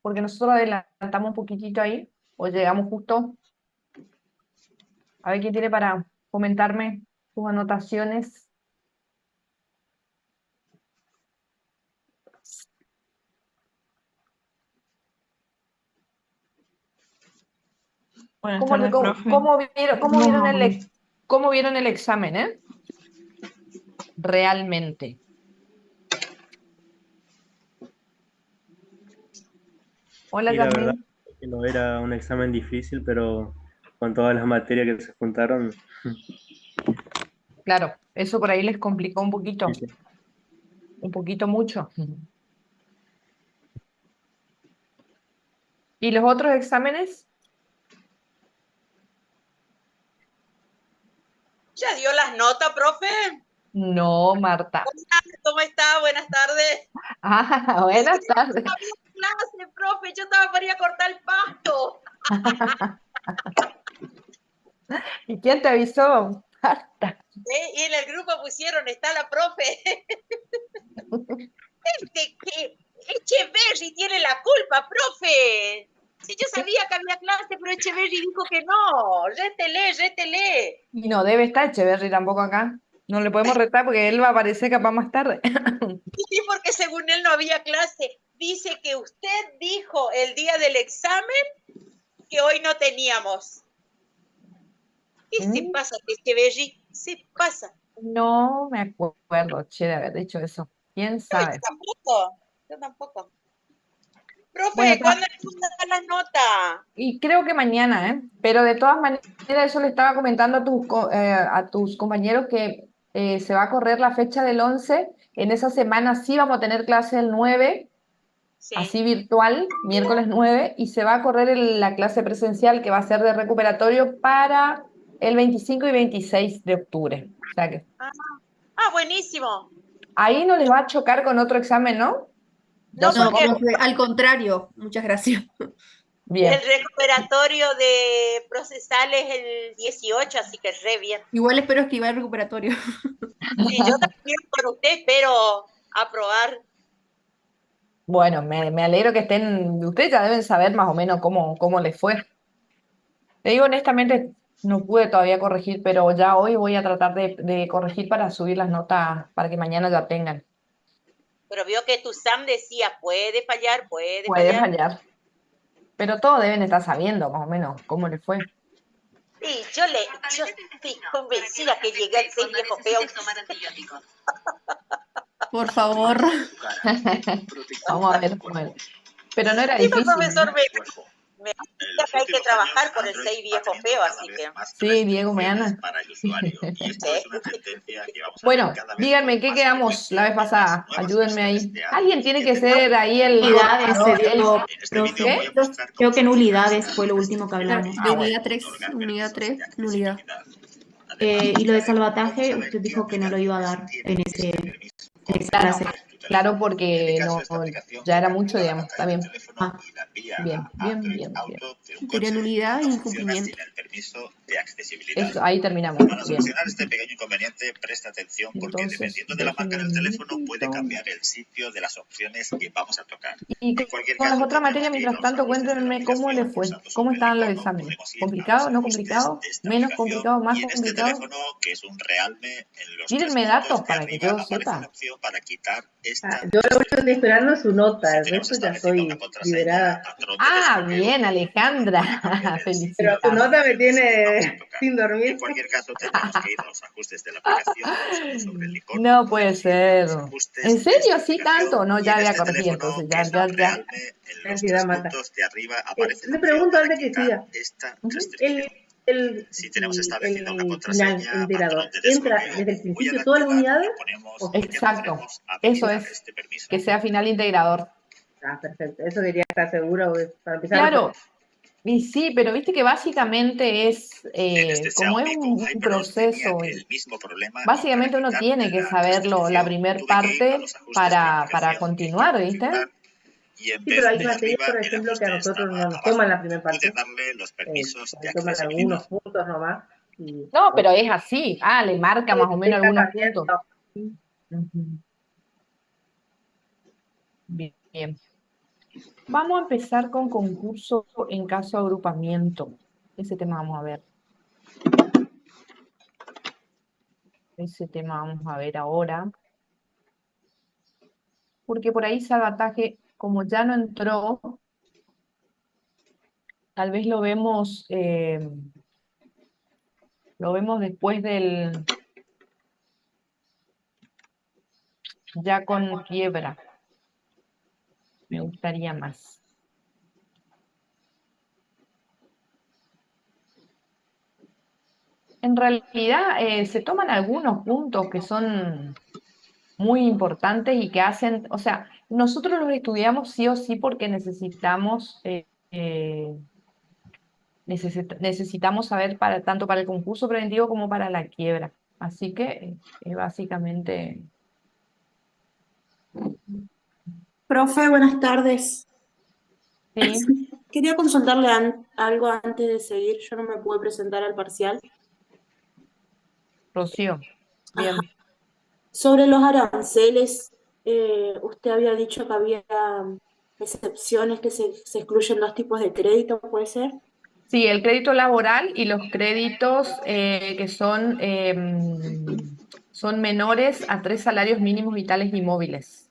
porque nosotros adelantamos un poquitito ahí, o llegamos justo. A ver quién tiene para comentarme sus anotaciones. Buenas ¿Cómo, tardes, profe. cómo vieron el examen, realmente? Hola, Y la verdad Yasmin. que no era un examen difícil, pero con todas las materias que se juntaron, Claro, eso por ahí les complicó sí, sí. un poquito mucho. ¿Y los otros exámenes? ¿Ya dio las notas, profe? No, Marta. ¿Cómo está? Buenas tardes. Ah, buenas tardes. No había clase, profe. Yo estaba para ir a cortar el pasto. ¿Y quién te avisó? Marta. Y en el grupo pusieron, está la profe. Que Echeverry tiene la culpa, profe. Si yo sabía que había clase, pero Echeverry dijo que no. Rétele. Y no debe estar Echeverry tampoco acá. No le podemos retar porque él va a aparecer capaz más tarde. Sí, porque según él no había clase. Dice que usted dijo el día del examen que hoy no teníamos. ¿Qué se pasa, Echeverry? Se pasa. No me acuerdo, che, de haber dicho eso. ¿Quién sabe? Yo tampoco. Profe, Bueno, ¿cuándo le van a dar las notas? y creo que mañana, ¿eh? Pero de todas maneras, eso le estaba comentando a tus compañeros que se va a correr la fecha del 11. En esa semana sí vamos a tener clase el 9, Sí. así virtual, miércoles 9, y se va a correr la clase presencial que va a ser de recuperatorio para el 25 y 26 de octubre. O sea que Buenísimo. ahí no les va a chocar con otro examen, ¿no? Ya No, No, porque profe, al contrario, muchas gracias. Bien. el recuperatorio de procesales es el 18, así que re bien. Igual espero esquivar el recuperatorio. Sí, yo también por usted espero aprobar. Bueno, me alegro que estén, ustedes ya deben saber más o menos cómo les fue. Te digo honestamente, no pude todavía corregir, pero ya hoy voy a tratar de corregir para subir las notas para que mañana ya tengan. Pero vio que tu Sam decía, puede fallar. Puede fallar. Pero todos deben estar sabiendo más o menos cómo les fue. Sí, yo estoy convencida que llegué al 6 viejo feo. Por favor. Vamos a ver. Bueno. Pero no era Sí, el difícil, profesor ¿no? me dice que hay que trabajar por el 6 viejo feo, así que... Sí, Diego Meana. Bueno, díganme, ¿qué quedamos la vez pasada? Ayúdenme ahí. Alguien tiene que ser ahí el Nulidades se coordinador. dio, profe. ¿Qué? Creo que nulidades fue lo último que hablamos. De unidad 3, unidad 3, nulidad. Y lo de salvataje, usted dijo que no lo iba a dar en esa clase. Claro, porque no, ya era mucho, digamos. Está bien. Ah, Bien. Sería nulidad e incumplimiento. Eso, ahí terminamos. Para Bien. solucionar este pequeño inconveniente, presta atención porque Entonces, dependiendo de la marca del déjenme un teléfono puede minutito. cambiar el sitio de las opciones que vamos a tocar. Y En cualquier con las caso, otras tendremos materias, que ir a mientras los tanto, ajustes de la cuéntenme cómo les aplicación. fue. Pulsando ¿Cómo sobre el estaban los icono exámenes? podemos ir a ¿Complicado, los no ajustes complicado? de esta ¿Menos aplicación complicado, más y en este complicado? teléfono, que es un Realme, en los tres Tírenme datos puntos de para que arriba yo aparece sepa. la opción para quitar esta Yo lo único que estoy esperando es su nota, Si el tenemos resto ya establecida una estoy contraseña, liberada. patrón de Ah, desbloqueo, bien, puede Alejandra. cambiar el sitio Pero de su Felicitas. nota me que vamos a tiene tocar. sin En dormir. cualquier caso, tendremos que ir a los ajustes de la aplicación, pulsando sobre el icono, No puede podemos ir a ser. los ajustes ¿En de esta serio? ¿Sí aplicación tanto? No, y ya en voy a este corregir teléfono, entonces. que Ya, es ya, un ya. Realme, en los Cantidad tres mata. puntos de arriba aparece la Le opción pregunto para antes que quitar siga. esta Ujú. restricción. Si tenemos establecida una El final contraseña, integrador, patrón de ¿entra desbloqueo, desde el muy al principio todas las activar unidades? lo ponemos O y ya Exacto. podremos Eso habilitar es. este permiso. Que sea final integrador. perfecto. Eso quería estar seguro para empezar a Claro. Y sí, pero viste que básicamente es, En este como es Xiaomi con un HyperOS tenía proceso, el mismo problema y para básicamente uno quitar tiene que la saberlo, la restricción primer tuve que ir a parte los ajustes de la para aplicación que continuar, quiero ¿viste? configurar y en Sí, pero vez hay de materias, arriba por el ejemplo, que a ajuste nosotros estaba no nos abajo. toman la primera Pude parte. darle los permisos de Nos toman accesibilidad. algunos puntos nomás. Y, No, pero es así. Ah, le marca más o menos está algunos cambiando. puntos. Ujú. Bien. Vamos a empezar con concurso en caso de agrupamiento. Ese tema vamos a ver. Ese tema vamos a ver ahora. Porque por ahí Salvataje, como ya no entró, tal vez lo vemos después ya con quiebra. Me gustaría más. En realidad se toman algunos puntos que son muy importantes y que hacen, o sea, nosotros los estudiamos sí o sí porque necesitamos saber tanto para el concurso preventivo como para la quiebra. Así que básicamente, Profe, buenas tardes. sí, Quería consultarle algo antes de seguir. Yo no me pude presentar al parcial. Rocío, Ajá. bien. Sobre los aranceles, usted había dicho que había excepciones, que se excluyen dos tipos de crédito, ¿puede ser? Sí, el crédito laboral y los créditos que son menores a 3 salarios mínimos vitales y móviles.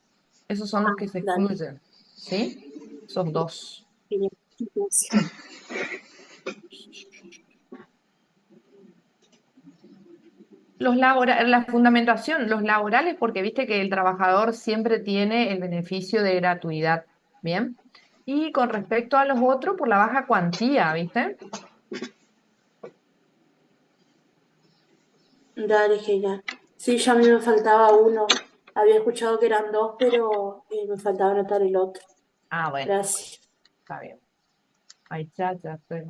Esos son los que se Dale. excluyen, ¿sí? Esos dos. Bien. Gracias. La fundamentación, los laborales, porque viste que el trabajador siempre tiene el beneficio de gratuidad, ¿bien? Y con respecto a los otros, por la baja cuantía, ¿viste? Dale, genial. Sí, ya a mí me faltaba uno. Había escuchado que eran dos, pero me faltaba anotar el otro. Ah, bueno, Gracias. está bien. Ahí ya estoy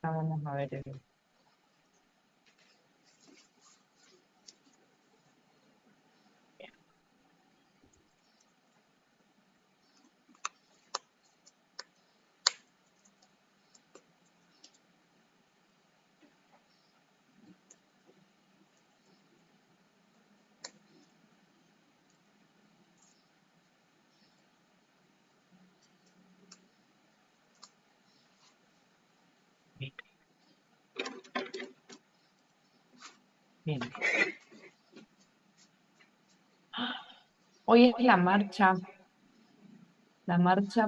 ya vamos a ver el... Bien. Hoy es la marcha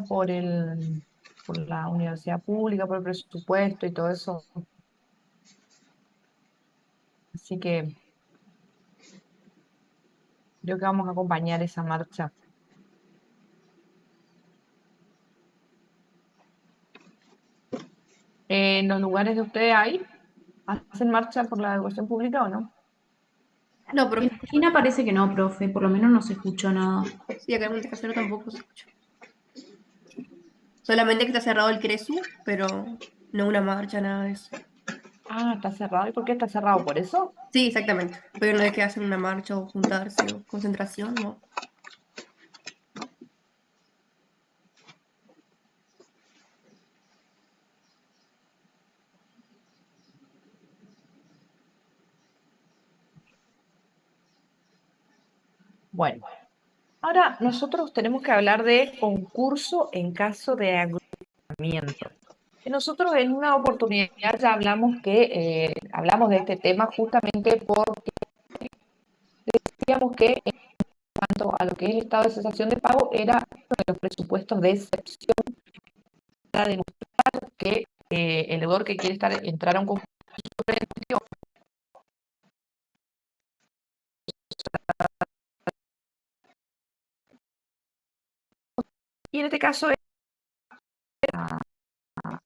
por la universidad pública, por el presupuesto y todo eso. Así que creo que vamos a acompañar esa marcha. ¿En los lugares de ustedes hay? ¿Hacen marcha por la educación pública o no? No, En profe. la esquina parece que no, profe, por lo menos no se escuchó nada. Sí, acá en Montecasero tampoco se escucha. Solamente que está cerrado el CRESU, pero no una marcha, nada de eso. Ah, está cerrado. ¿Y por qué está cerrado? ¿Por eso? Sí, exactamente. Pero no es que hacen una marcha o juntarse o concentración, no. Bueno, ahora nosotros tenemos que hablar de concurso en caso de agrupamiento. Nosotros en una oportunidad ya hablamos de este tema justamente porque decíamos que en cuanto a lo que es el estado de cesación de pago era uno de los presupuestos de excepción para demostrar que el deudor que quiere entrar a un concurso preventivo y en este caso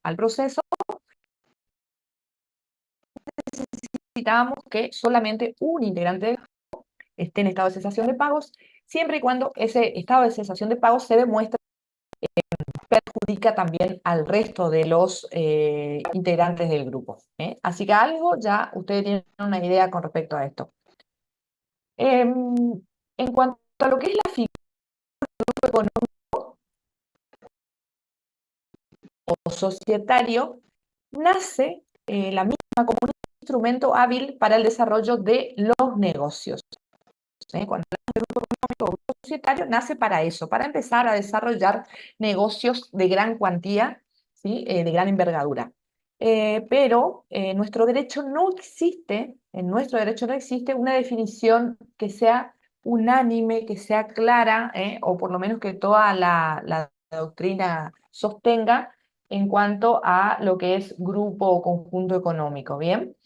al proceso necesitábamos que solamente un integrante del grupo esté en estado de cesación de pagos, siempre y cuando ese estado de cesación de pagos se demuestre perjudica también al resto de los integrantes del grupo. Así que algo ya ustedes tienen una idea con respecto a esto. En cuanto a lo que es la figura del grupo económico o societario, nace la misma como un instrumento hábil para el desarrollo de los negocios. Cuando hablamos grupo societario nace para eso, para empezar a desarrollar negocios de gran cuantía, ¿sí? De gran envergadura. Pero en nuestro derecho no existe una definición que sea unánime, que sea clara, o por lo menos que toda la doctrina sostenga en cuanto a lo que es grupo o conjunto económico, ¿bien?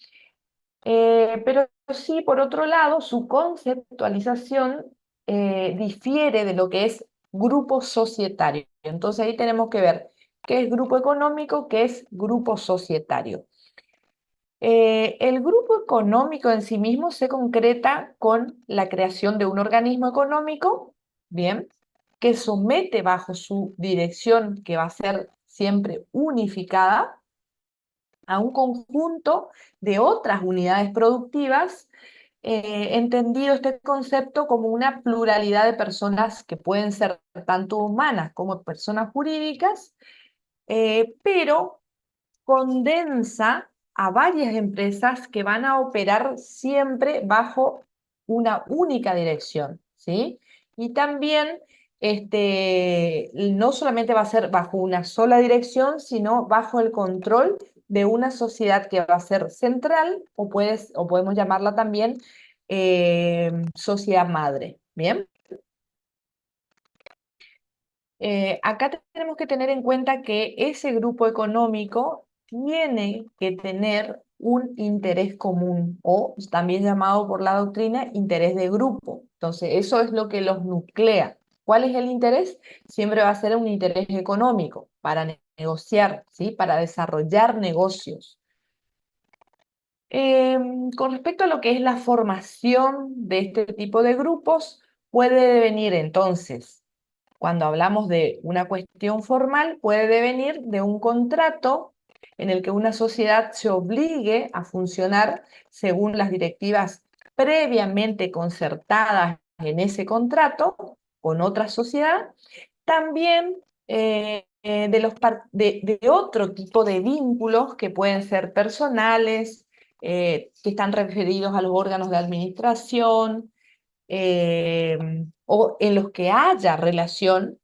Pero sí, por otro lado, su conceptualización difiere de lo que es grupo societario. Entonces ahí tenemos que ver qué es grupo económico, qué es grupo societario. El grupo económico en sí mismo se concreta con la creación de un organismo económico, bien, que somete bajo su dirección, que va a ser siempre unificada, a un conjunto de otras unidades productivas, entendido este concepto como una pluralidad de personas que pueden ser tanto humanas como personas jurídicas, pero condensa a varias empresas que van a operar siempre bajo una única dirección, ¿sí? Y también no solamente va a ser bajo una sola dirección, sino bajo el control de una sociedad que va a ser central, o podemos llamarla también sociedad madre, ¿bien? Acá tenemos que tener en cuenta que ese grupo económico tiene que tener un interés común, o también llamado por la doctrina interés de grupo. Entonces, eso es lo que los nuclea. ¿Cuál es el interés? Siempre va a ser un interés económico para negociar, ¿sí? Para desarrollar negocios. Con respecto a lo que es la formación de este tipo de grupos, puede devenir entonces, cuando hablamos de una cuestión formal, puede devenir de un contrato en el que una sociedad se obligue a funcionar según las directivas previamente concertadas en ese contrato con otra sociedad. También de otro tipo de vínculos que pueden ser personales, que están referidos a los órganos de administración, o en los que haya relación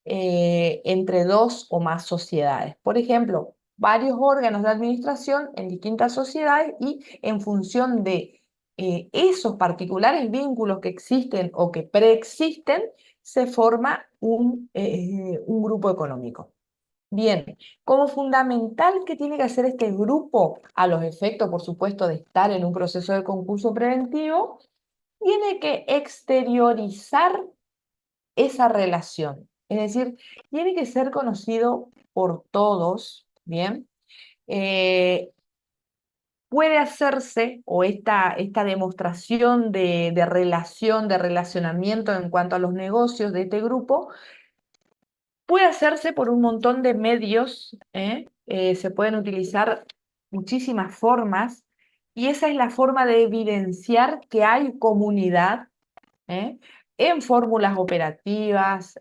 entre dos o más sociedades. Por ejemplo, varios órganos de administración en distintas sociedades, y en función de esos particulares vínculos que existen o que preexisten, se forma un grupo económico. Bien, como fundamental que tiene que hacer este grupo, a los efectos, por supuesto, de estar en un proceso de concurso preventivo, tiene que exteriorizar esa relación. Es decir, tiene que ser conocido por todos, ¿bien? Puede hacerse, o esta demostración de relación, de relacionamiento en cuanto a los negocios de este grupo, puede hacerse por un montón de medios, se pueden utilizar muchísimas formas, y esa es la forma de evidenciar que hay comunidad, ¿eh? En fórmulas operativas,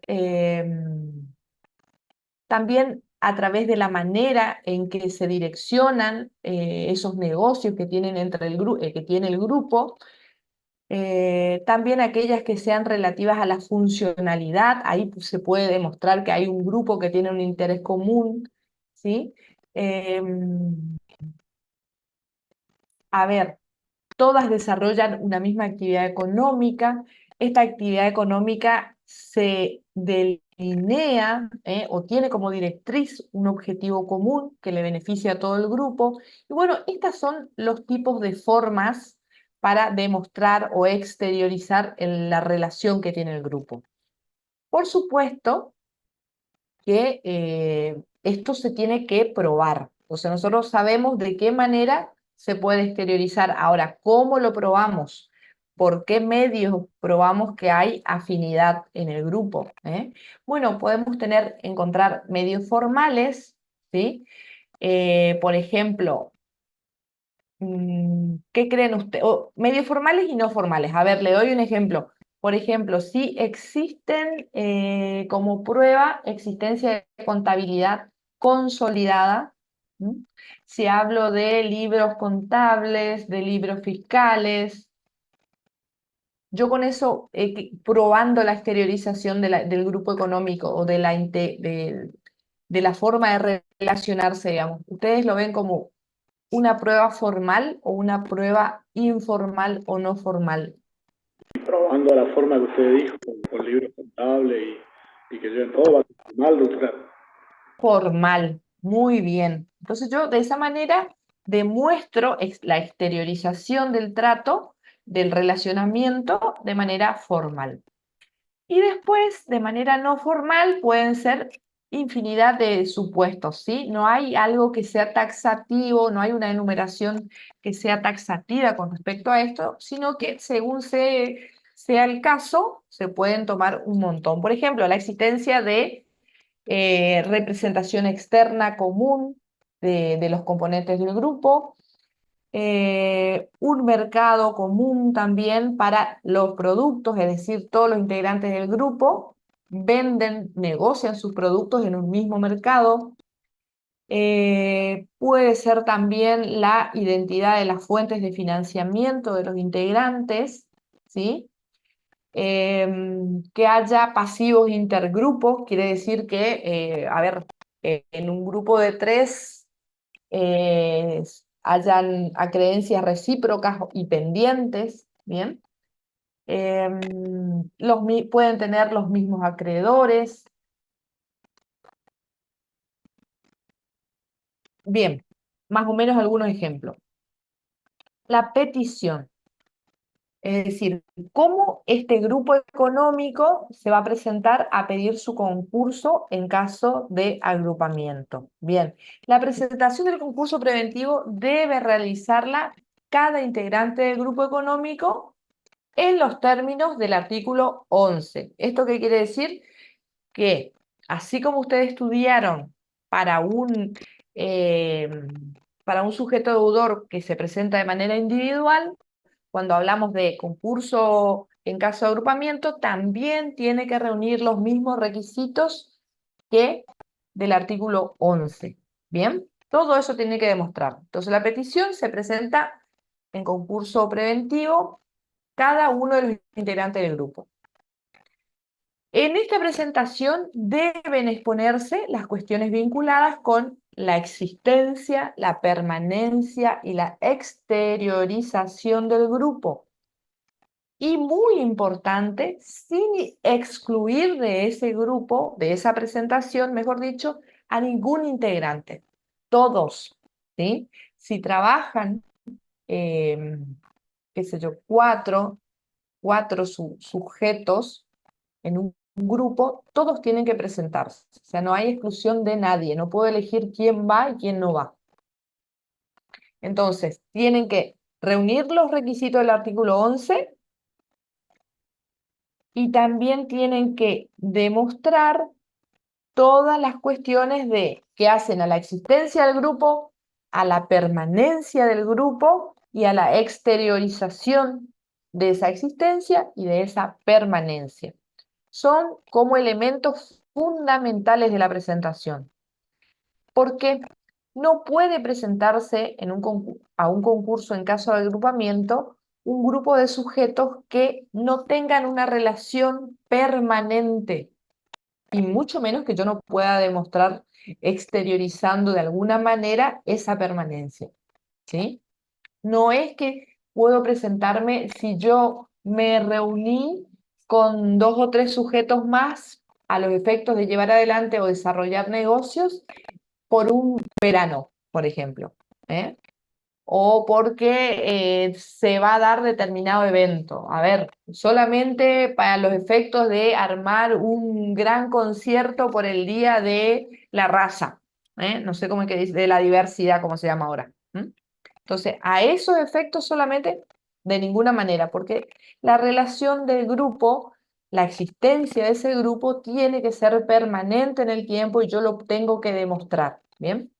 también a través de la manera en que se direccionan esos negocios que tienen que tiene el grupo, también aquellas que sean relativas a la funcionalidad. Ahí se puede demostrar que hay un grupo que tiene un interés común, ¿sí? A ver, todas desarrollan una misma actividad económica. Esta actividad económica se delinea o tiene como directriz un objetivo común que le beneficia a todo el grupo. Y bueno, estos son los tipos de formas para demostrar o exteriorizar la relación que tiene el grupo. Por supuesto que esto se tiene que probar. O sea, nosotros sabemos de qué manera se puede exteriorizar. Ahora, ¿cómo lo probamos? ¿Por qué medios probamos que hay afinidad en el grupo? Bueno, podemos encontrar medios formales, ¿sí? Por ejemplo, ¿qué creen ustedes? Medios formales y no formales. A ver, le doy un ejemplo. Por ejemplo, si existen como prueba existencia de contabilidad consolidada, ¿m? Si hablo de libros contables, de libros fiscales, yo con eso, probando la exteriorización del grupo económico o de la forma de relacionarse, digamos, ¿ustedes lo ven como una prueba formal o una prueba informal o no formal? Probando la forma que usted dijo, con libros contables y que lleven todo, va a ser mal, doctora. Formal, muy bien. Entonces yo de esa manera demuestro la exteriorización del trato, del relacionamiento de manera formal. Y después, de manera no formal, pueden ser infinidad de supuestos, ¿sí? No hay algo que sea taxativo, no hay una enumeración que sea taxativa con respecto a esto, sino que según sea el caso, se pueden tomar un montón. Por ejemplo, la existencia de representación externa común de los componentes del grupo, un mercado común también para los productos, es decir, todos los integrantes del grupo venden, negocian sus productos en un mismo mercado. Puede ser también la identidad de las fuentes de financiamiento de los integrantes, ¿sí? Que haya pasivos intergrupos, quiere decir que, a ver, en un grupo de 3 hayan acreencias recíprocas y pendientes, ¿bien? Pueden tener los mismos acreedores. Bien, más o menos algunos ejemplos. La petición. Es decir, cómo este grupo económico se va a presentar a pedir su concurso en caso de agrupamiento. Bien, la presentación del concurso preventivo debe realizarla cada integrante del grupo económico en los términos del artículo 11. ¿Esto qué quiere decir? Que así como ustedes estudiaron para eh, para un sujeto deudor que se presenta de manera individual, cuando hablamos de concurso en caso de agrupamiento, también tiene que reunir los mismos requisitos que del artículo 11. ¿Bien? Todo eso tiene que demostrar. Entonces la petición se presenta en concurso preventivo cada uno de los integrantes del grupo. En esta presentación deben exponerse las cuestiones vinculadas con la existencia, la permanencia y la exteriorización del grupo. Y muy importante, sin excluir de ese grupo, de esa presentación, mejor dicho, a ningún integrante. Todos, ¿sí? Si trabajan, qué sé yo, cuatro sujetos en un grupo, todos tienen que presentarse. O sea, no hay exclusión de nadie. No puedo elegir quién va y quién no va. Entonces, tienen que reunir los requisitos del artículo 11 y también tienen que demostrar todas las cuestiones que hacen a la existencia del grupo, a la permanencia del grupo y a la exteriorización de esa existencia y de esa permanencia. Son como elementos fundamentales de la presentación, porque no puede presentarse a un concurso en caso de agrupamiento un grupo de sujetos que no tengan una relación permanente, y mucho menos que yo no pueda demostrar exteriorizando de alguna manera esa permanencia, ¿sí? No es que puedo presentarme si yo me reuní con 2 o 3 sujetos más a los efectos de llevar adelante o desarrollar negocios por un verano, por ejemplo, ¿eh? O porque se va a dar determinado evento. A ver, solamente para los efectos de armar un gran concierto por el Día de la Raza, ¿eh? No sé cómo es que dice, de la diversidad, como se llama ahora. Entonces, a esos efectos solamente, de ninguna manera, porque la relación del grupo, la existencia de ese grupo tiene que ser permanente en el tiempo y yo lo tengo que demostrar, ¿bien?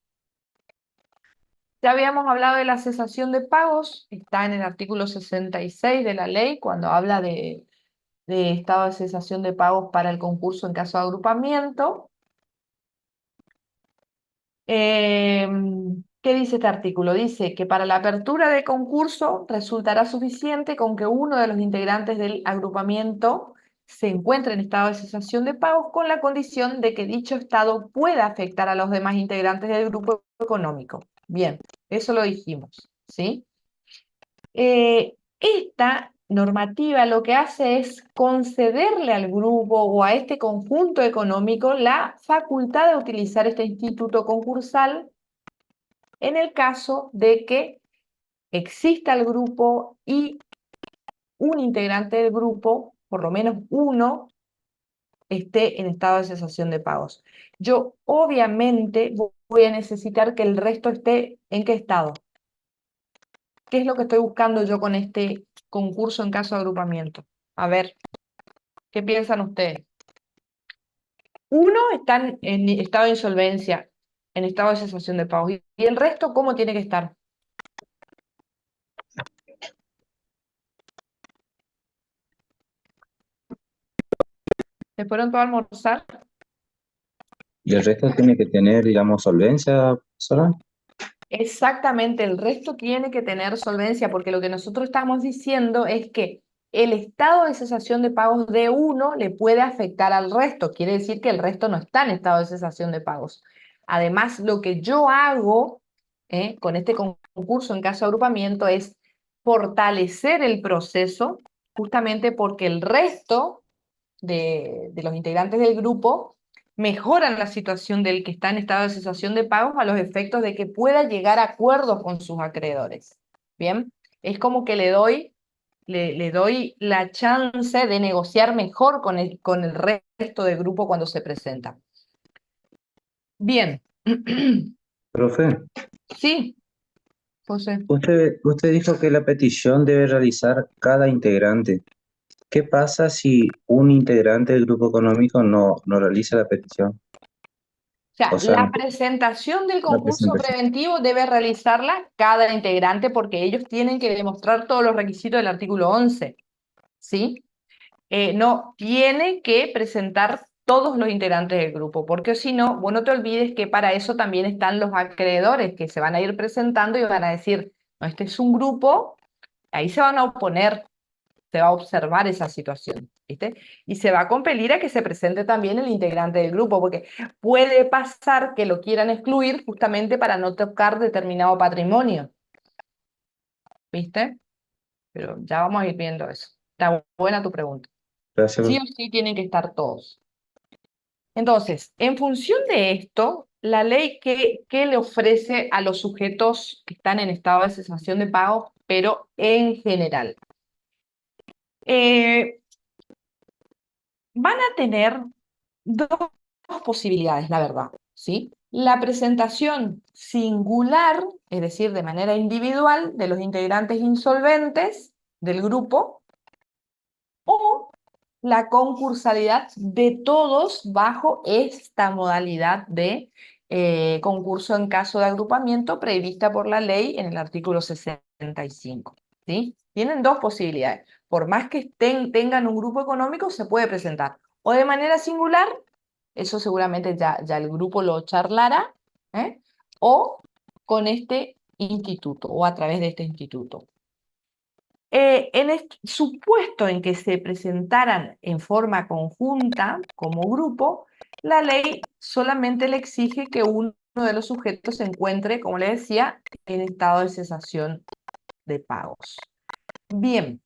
Ya habíamos hablado de la cesación de pagos, está en el artículo 66 de la ley, cuando habla de estado de cesación de pagos para el concurso en caso de agrupamiento. ¿Qué dice este artículo? Dice que para la apertura de concurso resultará suficiente con que uno de los integrantes del agrupamiento se encuentre en estado de cesación de pagos con la condición de que dicho estado pueda afectar a los demás integrantes del grupo económico. Bien, eso lo dijimos, ¿sí? Esta normativa lo que hace es concederle al grupo o a este conjunto económico la facultad de utilizar este instituto concursal en el caso de que exista el grupo y un integrante del grupo, por lo menos uno, esté en estado de cesación de pagos. Yo obviamente voy a necesitar que el resto esté ¿en qué estado? ¿Qué es lo que estoy buscando yo con este concurso en caso de agrupamiento? A ver, ¿qué piensan ustedes? Uno está en estado de insolvencia, en estado de cesación de pagos. ¿Y el resto cómo tiene que estar? ¿Se fueron todos a almorzar? Y el resto tiene que tener, digamos, solvencia, ¿sola? Exactamente, el resto tiene que tener solvencia, porque lo que nosotros estamos diciendo es que el estado de cesación de pagos de uno le puede afectar al resto. Quiere decir que el resto no está en estado de cesación de pagos. Además, lo que yo hago con este concurso en caso de agrupamiento es fortalecer el proceso, justamente porque el resto de los integrantes del grupo mejoran la situación del que está en estado de cesación de pagos a los efectos de que pueda llegar a acuerdos con sus acreedores. ¿Bien? Es como que le doy la chance de negociar mejor con el resto del grupo cuando se presenta. Bien. Profe, Sí, José. usted dijo que la petición debe realizar cada integrante. ¿Qué pasa si un integrante del grupo económico no realiza la petición? O O sea, sea, la presentación del la concurso presentación. preventivo debe realizarla cada integrante porque ellos tienen que demostrar todos los requisitos del artículo 11, ¿sí? No, tiene que presentar todos los integrantes del grupo, porque si no, vos no te olvides que para eso también están los acreedores que se van a ir presentando y van a decir, no, este es un grupo, ahí se van a oponer, se va a observar esa situación, ¿viste? Y se va a compelir a que se presente también el integrante del grupo, porque puede pasar que lo quieran excluir justamente para no tocar determinado patrimonio, ¿viste? Pero ya vamos a ir viendo eso. Está buena tu pregunta. Gracias. Sí o sí tienen que estar todos. Entonces, en función de esto, la ley que le ofrece a los sujetos que están en estado de cesación de pagos, pero en general. Van a tener dos posibilidades, la verdad, ¿sí? La presentación singular, es decir, de manera individual, de los integrantes insolventes del grupo, o la concursalidad de todos bajo esta modalidad de concurso en caso de agrupamiento prevista por la ley en el artículo 65. ¿Sí? Tienen dos posibilidades. Por más que tengan un grupo económico, se puede presentar o de manera singular, eso seguramente ya el grupo lo charlará, o con este instituto o a través de este instituto. En el supuesto en que se presentaran en forma conjunta, como grupo, la ley solamente le exige que uno de los sujetos se encuentre, como le decía, en estado de cesación de pagos. Bien.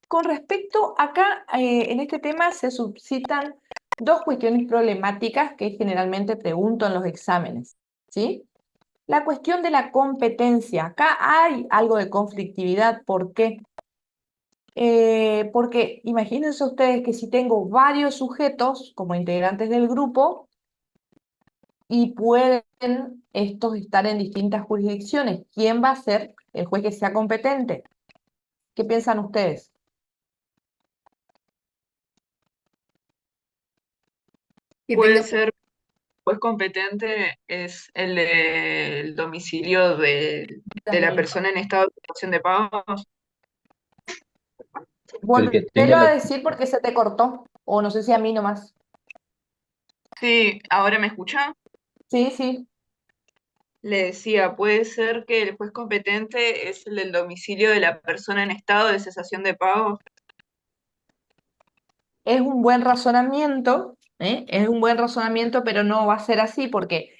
Con respecto acá, en este tema se suscitan dos cuestiones problemáticas que generalmente pregunto en los exámenes, ¿sí? La cuestión de la competencia. Acá hay algo de conflictividad. ¿Por qué? Porque imagínense ustedes que si tengo varios sujetos como integrantes del grupo y pueden estos estar en distintas jurisdicciones, ¿quién va a ser el juez que sea competente? ¿Qué piensan ustedes? Que Puede tenga ser, pues competente es el domicilio de la persona en estado de situación de pagos. El que tenga Volvelo a la, decir porque se te cortó, o no sé si a mí nomás. Sí, ¿ahora me escucha? Sí, sí. Le decía, puede ser que el juez competente es el del domicilio de la persona en estado de cesación de pago. Es un buen razonamiento, ¿eh? Es un buen razonamiento, pero no va a ser así porque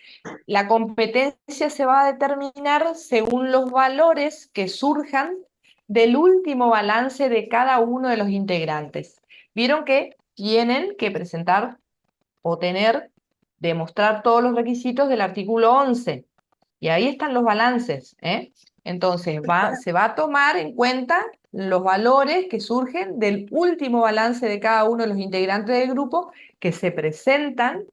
la competencia se va a determinar según los valores que surjan del último balance de cada uno de los integrantes. Vieron que tienen que presentar o tener, demostrar todos los requisitos del artículo 11. Y ahí están los balances, ¿eh? Entonces, se va a tomar en cuenta los valores que surgen del último balance de cada uno de los integrantes del grupo que se presentan.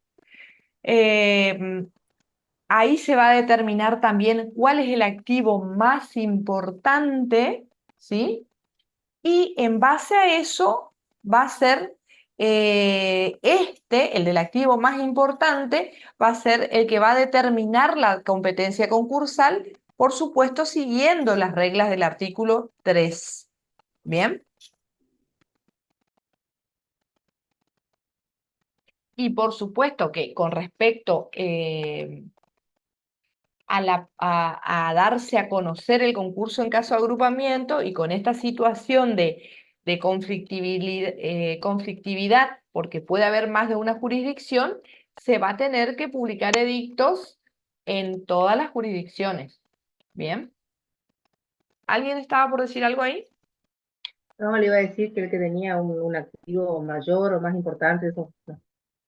Ahí se va a determinar también cuál es el activo más importante, ¿sí? Y en base a eso va a ser el del activo más importante, va a ser el que va a determinar la competencia concursal, por supuesto siguiendo las reglas del artículo 3. ¿Bien? Y por supuesto que con respecto a darse a conocer el concurso en caso de agrupamiento y con esta situación de conflictividad, porque puede haber más de una jurisdicción, se va a tener que publicar edictos en todas las jurisdicciones. ¿Bien? ¿Alguien estaba por decir algo ahí? No, le iba a decir que el que tenía un activo mayor o más importante, eso. No.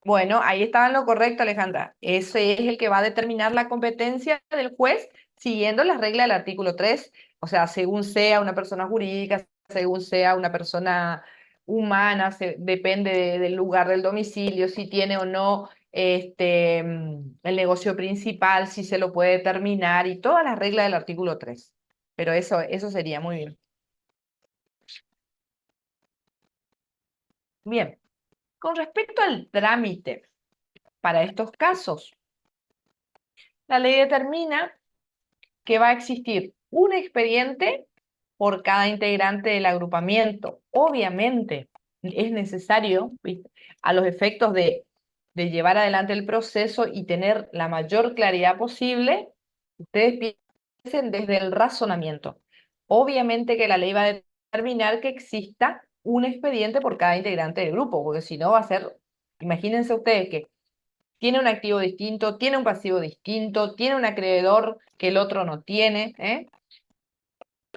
Bueno, ahí estaba en lo correcto, Alejandra. Ese es el que va a determinar la competencia del juez siguiendo las reglas del artículo 3, o sea, según sea una persona jurídica, según sea una persona humana, depende del lugar del domicilio, si tiene o no el negocio principal, si se lo puede determinar y todas las reglas del artículo 3. Pero eso sería muy bien. Bien, con respecto al trámite para estos casos, la ley determina que va a existir un expediente por cada integrante del agrupamiento. Obviamente es necesario, ¿viste?, a los efectos de llevar adelante el proceso y tener la mayor claridad posible, ustedes piensen desde el razonamiento. Obviamente que la ley va a determinar que exista un expediente por cada integrante del grupo, porque si no va a ser, imagínense ustedes que tiene un activo distinto, tiene un pasivo distinto, tiene un acreedor que el otro no tiene, ¿eh?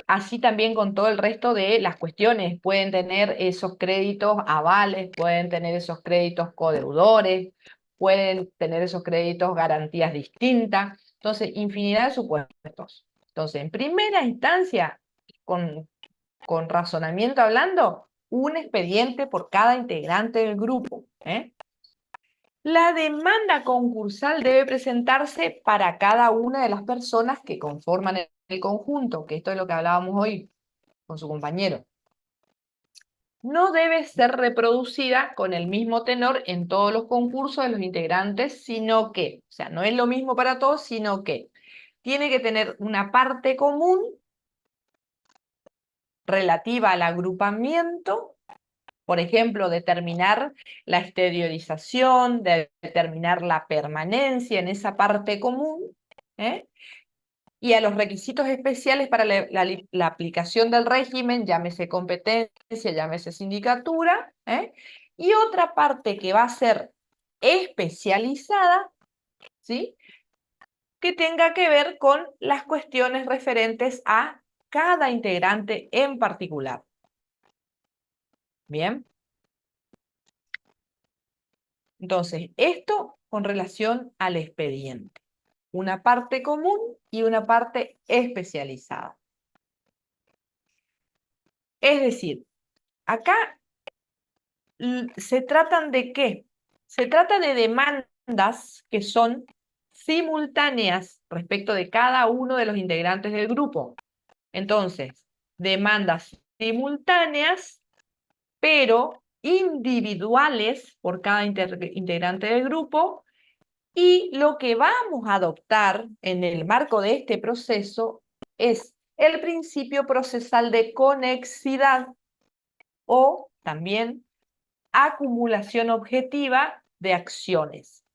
Así también con todo el resto de las cuestiones. Pueden tener esos créditos avales, pueden tener esos créditos codeudores, pueden tener esos créditos garantías distintas. Entonces, infinidad de supuestos. Entonces, en primera instancia, con razonamiento hablando, un expediente por cada integrante del grupo, ¿eh? La demanda concursal debe presentarse para cada una de las personas que conforman el conjunto, que esto es lo que hablábamos hoy con su compañero. No debe ser reproducida con el mismo tenor en todos los concursos de los integrantes, sino que, o sea, no es lo mismo para todos, sino que tiene que tener una parte común relativa al agrupamiento. Por ejemplo, determinar la exteriorización, determinar la permanencia en esa parte común, ¿eh? Y a los requisitos especiales para la aplicación del régimen, llámese competencia, llámese sindicatura, ¿eh? Y otra parte que va a ser especializada, ¿sí?, que tenga que ver con las cuestiones referentes a cada integrante en particular. Bien. Entonces, esto con relación al expediente. Una parte común y una parte especializada. Es decir, acá se tratan de ¿qué? Se trata de demandas que son simultáneas respecto de cada uno de los integrantes del grupo. Entonces, demandas simultáneas, pero individuales por cada integrante del grupo. Y lo que vamos a adoptar en el marco de este proceso es el principio procesal de conexidad o también acumulación objetiva de acciones.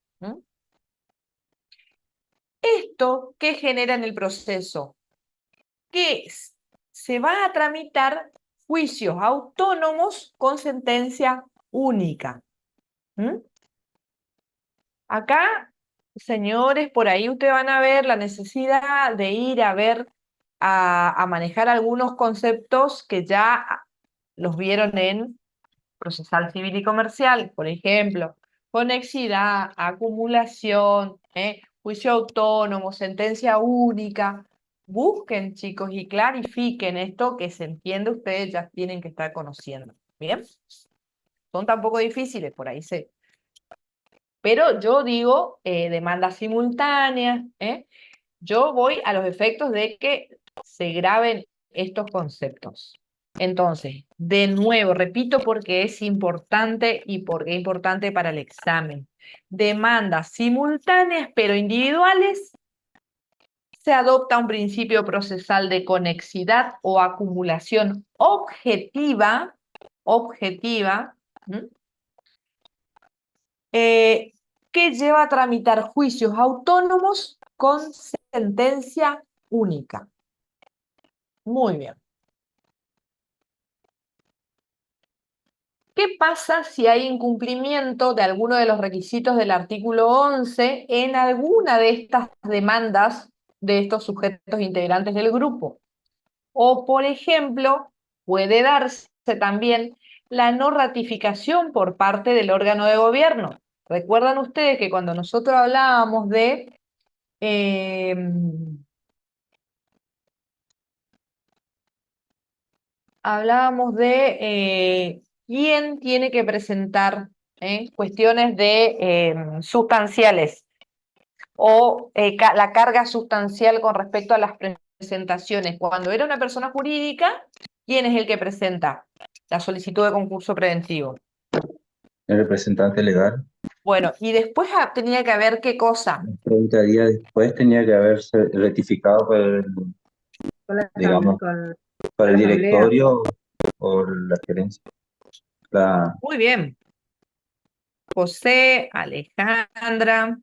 ¿Esto qué genera en el proceso? Que se van a tramitar juicios autónomos con sentencia única. ¿Mm? Acá, señores, por ahí ustedes van a ver la necesidad de ir a ver, a manejar algunos conceptos que ya los vieron en procesal civil y comercial, por ejemplo, conexidad, acumulación, juicio autónomo, sentencia única. Busquen, chicos, y clarifiquen esto que se entiende, ustedes ya tienen que estar conociendo. ¿Bien? Son tampoco difíciles, por ahí sé. Pero yo digo demandas simultáneas, yo voy a los efectos de que se graben estos conceptos. Entonces, de nuevo, repito porque es importante y porque es importante para el examen. Demandas simultáneas pero individuales, se adopta un principio procesal de conexidad o acumulación objetiva, ¿m? Que lleva a tramitar juicios autónomos con sentencia única. Muy bien. ¿Qué pasa si hay incumplimiento de alguno de los requisitos del artículo 11 en alguna de estas demandas de estos sujetos integrantes del grupo? O, por ejemplo, puede darse también la no ratificación por parte del órgano de gobierno. ¿Recuerdan ustedes que cuando nosotros hablábamos de quién tiene que presentar cuestiones de sustanciales o la carga sustancial con respecto a las presentaciones? Cuando era una persona jurídica, ¿quién es el que presenta la solicitud de concurso preventivo? El representante legal. Bueno, y después tenía que haber ¿qué cosa? 30 días después tenía que haberse rectificado por el, digamos, por el la directorio o la gerencia. Muy bien. José, Alejandra.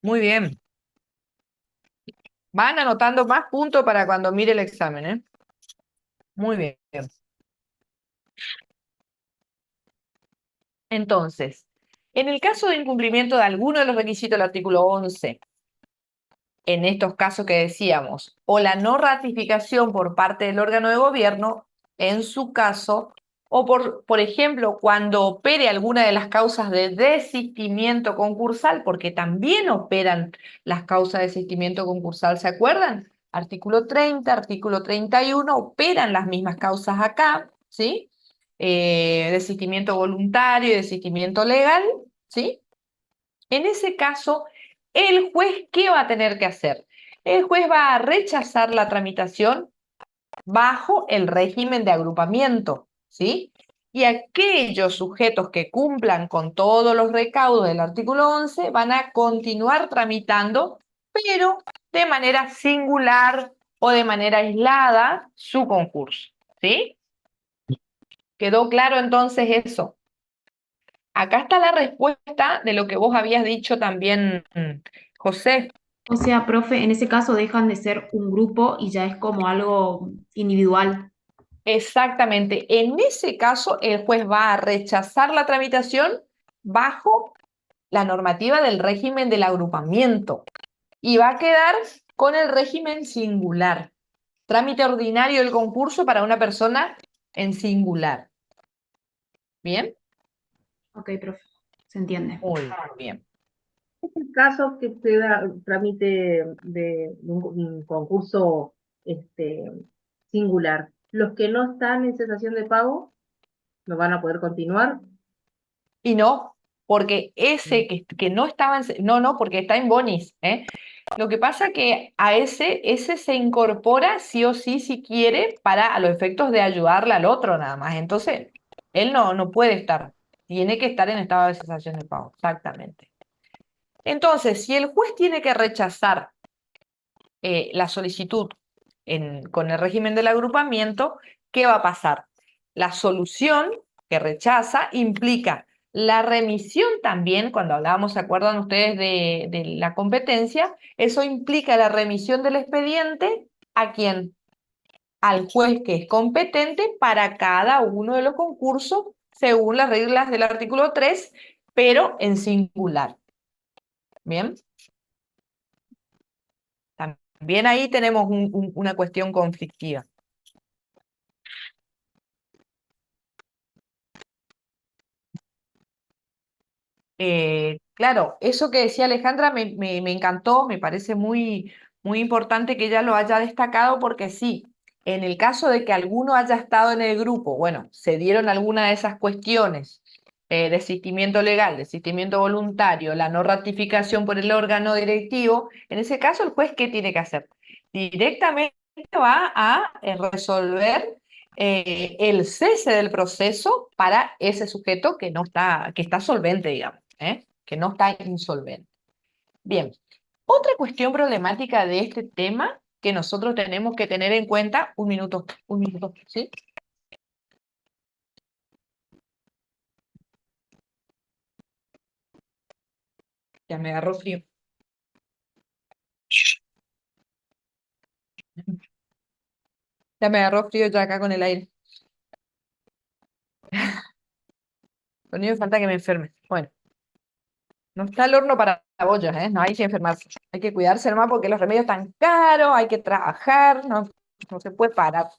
Muy bien. Van anotando más puntos para cuando mire el examen, ¿eh? Muy bien. Entonces, en el caso de incumplimiento de alguno de los requisitos del artículo 11, en estos casos que decíamos, o la no ratificación por parte del órgano de gobierno, en su caso, o por ejemplo, cuando opere alguna de las causas de desistimiento concursal, porque también operan las causas de desistimiento concursal, ¿se acuerdan? Artículo 30, artículo 31, operan las mismas causas acá, ¿sí? Desistimiento voluntario y desistimiento legal, ¿sí? En ese caso, el juez, ¿qué va a tener que hacer? El juez va a rechazar la tramitación bajo el régimen de agrupamiento, ¿sí? Y aquellos sujetos que cumplan con todos los recaudos del artículo 11 van a continuar tramitando, pero de manera singular o de manera aislada su concurso, ¿sí? ¿Quedó claro entonces eso? Acá está la respuesta de lo que vos habías dicho también, José. O sea, profe, en ese caso dejan de ser un grupo y ya es como algo individual. Exactamente. En ese caso, el juez va a rechazar la tramitación bajo la normativa del régimen del agrupamiento y va a quedar con el régimen singular. Trámite ordinario del concurso para una persona en singular. ¿Bien? Ok, profe, se entiende. Muy bien. el caso que se da trámite de un concurso singular, los que no están en cesación de pago no van a poder continuar. Y no, porque ese que no estaba en... No, porque está en bonis, ¿eh? Lo que pasa que a ese se incorpora sí o sí, si quiere, a los efectos de ayudarle al otro nada más. Entonces, él no puede estar, tiene que estar en estado de cesación de pago, exactamente. Entonces, si el juez tiene que rechazar la solicitud con el régimen del agrupamiento, ¿qué va a pasar? La solución que rechaza implica La remisión también, cuando hablábamos, ¿se acuerdan ustedes de la competencia? Eso implica la remisión del expediente ¿a quién? Al juez que es competente para cada uno de los concursos según las reglas del artículo 3, pero en singular. ¿Bien? También ahí tenemos una cuestión conflictiva. Claro, eso que decía Alejandra me encantó, me parece muy importante que ella lo haya destacado porque sí, en el caso de que alguno haya estado en el grupo, bueno, se dieron algunas de esas cuestiones, desistimiento legal, desistimiento voluntario, la no ratificación por el órgano directivo, en ese caso el juez, ¿qué tiene que hacer? Directamente va a resolver el cese del proceso para ese sujeto que no está, que está solvente, digamos, que no está insolvente. Bien, otra cuestión problemática de este tema que nosotros tenemos que tener en cuenta, un minuto, ¿sí? Ya me agarró frío. Ya me agarró frío ya acá con el aire. Lo único que falta es que me enferme. Bueno, no está el horno para bollas, ¿eh? No hay que enfermarse. Hay que cuidarse nomás porque los remedios están caros, hay que trabajar, no se puede parar.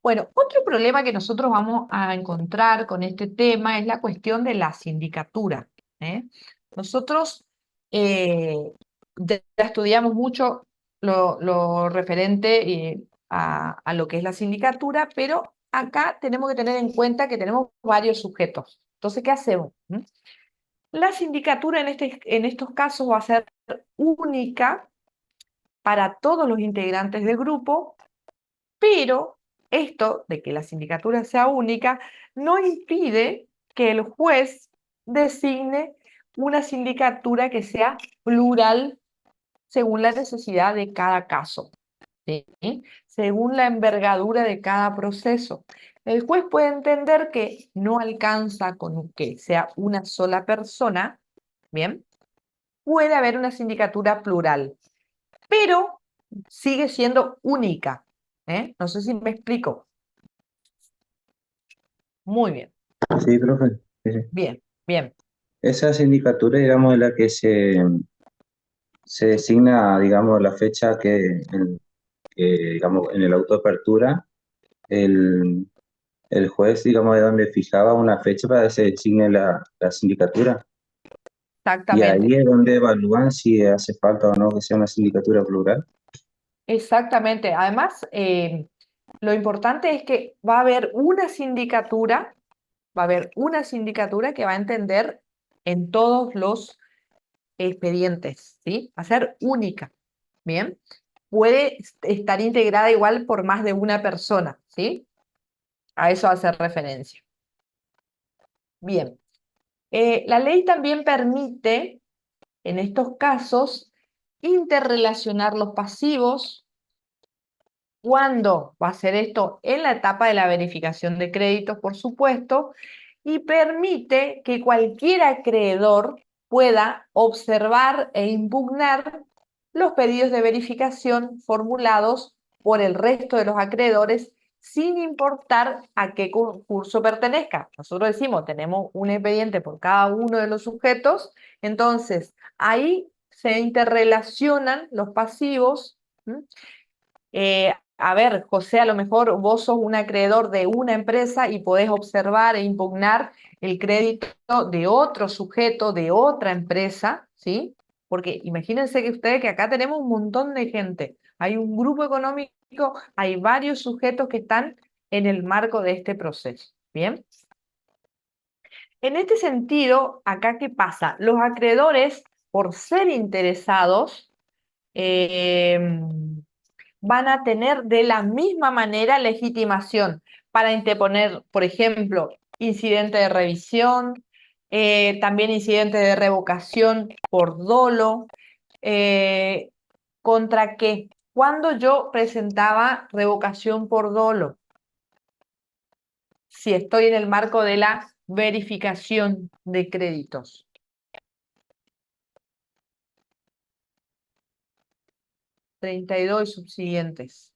Bueno, otro problema que nosotros vamos a encontrar con este tema es la cuestión de la sindicatura, ¿eh? Nosotros ya estudiamos mucho lo referente a lo que es la sindicatura, pero acá tenemos que tener en cuenta que tenemos varios sujetos. Entonces, ¿qué hacemos? La sindicatura en estos casos va a ser única para todos los integrantes del grupo, pero esto de que la sindicatura sea única no impide que el juez designe una sindicatura que sea plural según la necesidad de cada caso, ¿sí? Según la envergadura de cada proceso. El juez puede entender que no alcanza con que sea una sola persona, ¿bien? Puede haber una sindicatura plural, pero sigue siendo única. No sé si me explico. Muy bien, Sí, profe. Sí, sí. bien, bien. Esa sindicatura, digamos, es la que se designa, digamos, la fecha digamos, en el auto de apertura, el, el juez, digamos, de donde fijaba una fecha para que se designe la sindicatura. Y Exactamente, ahí es donde evalúan si hace falta o no que sea una sindicatura plural. exactamente. Además, lo importante es que va a haber una sindicatura, que va a entender en todos los expedientes, ¿sí? Va a ser única, ¿bien? Puede estar integrada igual por más de una persona, ¿sí? A eso hace referencia. Bien. La ley también permite, en estos casos, interrelacionar los pasivos. ¿Cuándo va a ser esto? En la etapa de la verificación de créditos, por supuesto, y permite que cualquier acreedor pueda observar e impugnar los pedidos de verificación formulados por el resto de los acreedores sin importar a qué concurso pertenezca. Nosotros decimos, tenemos un expediente por cada uno de los sujetos, entonces ahí se interrelacionan los pasivos. A ver, José, a lo mejor vos sos un acreedor de una empresa y podés observar e impugnar el crédito de otro sujeto, de otra empresa, ¿sí? Porque imagínense que ustedes que acá tenemos un montón de gente, hay un grupo económico, hay varios sujetos que están en el marco de este proceso, ¿bien? En este sentido, acá, ¿qué pasa? Los acreedores, por ser interesados, van a tener de la misma manera legitimación para interponer, por ejemplo, incidente de revisión, también incidente de revocación por dolo. ¿Contra qué? Cuando yo presentaba revocación por dolo, si estoy en el marco de la verificación de créditos. ...32 y subsiguientes.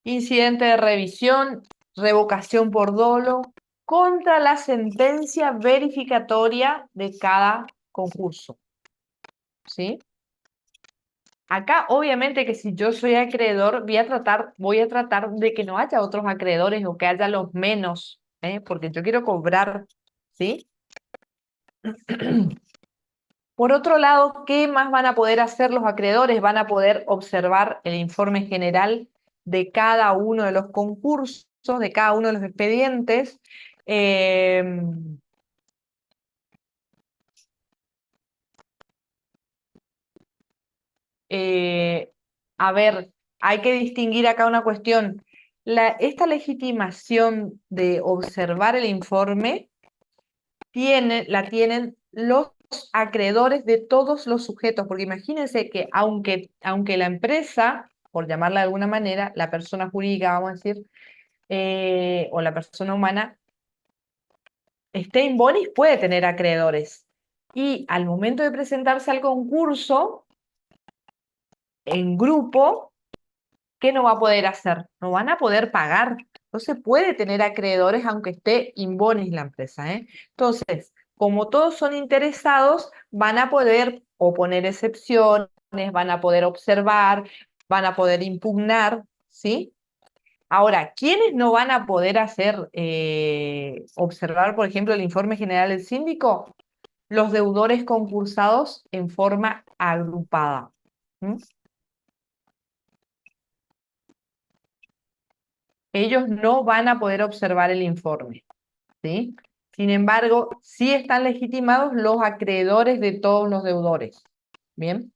Incidente de revisión, revocación por dolo, contra la sentencia verificatoria de cada concurso. ¿Sí? Acá, obviamente, que si yo soy acreedor, voy a tratar de que no haya otros acreedores o que haya los menos, porque yo quiero cobrar, ¿sí? Por otro lado, ¿qué más van a poder hacer los acreedores? Van a poder observar el informe general de cada uno de los concursos, de cada uno de los expedientes. A ver, hay que distinguir acá una cuestión. Esta legitimación de observar el informe la tienen los acreedores de todos los sujetos, porque imagínense que aunque la empresa, por llamarla de alguna manera, la persona jurídica, vamos a decir, o la persona humana, esté in bonis, puede tener acreedores. Y al momento de presentarse al concurso, en grupo, ¿qué no va a poder hacer? No van a poder pagar. Entonces puede tener acreedores aunque esté in bonis la empresa, Entonces, como todos son interesados, van a poder oponer excepciones, van a poder observar, van a poder impugnar, ¿sí? Ahora, ¿quiénes no van a poder observar, por ejemplo, el informe general del síndico? Los deudores concursados en forma agrupada. Ellos no van a poder observar el informe, ¿sí? Sin embargo, sí están legitimados los acreedores de todos los deudores. ¿Bien?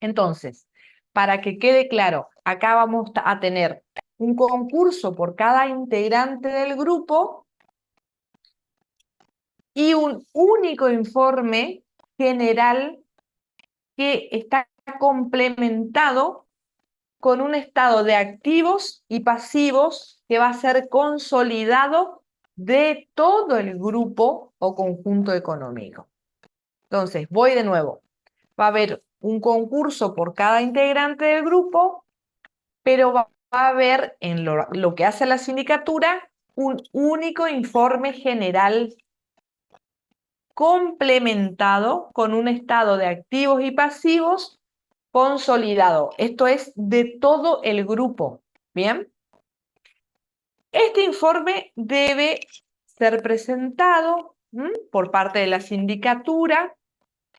Entonces, para que quede claro, acá vamos a tener un concurso por cada integrante del grupo y un único informe general que está complementado con un estado de activos y pasivos que va a ser consolidado de todo el grupo o conjunto económico. Entonces, voy de nuevo. Va a haber un concurso por cada integrante del grupo, pero va a haber en lo que hace la sindicatura un único informe general complementado con un estado de activos y pasivos consolidado. Esto es de todo el grupo. ¿Bien? Este informe debe ser presentado por parte de la sindicatura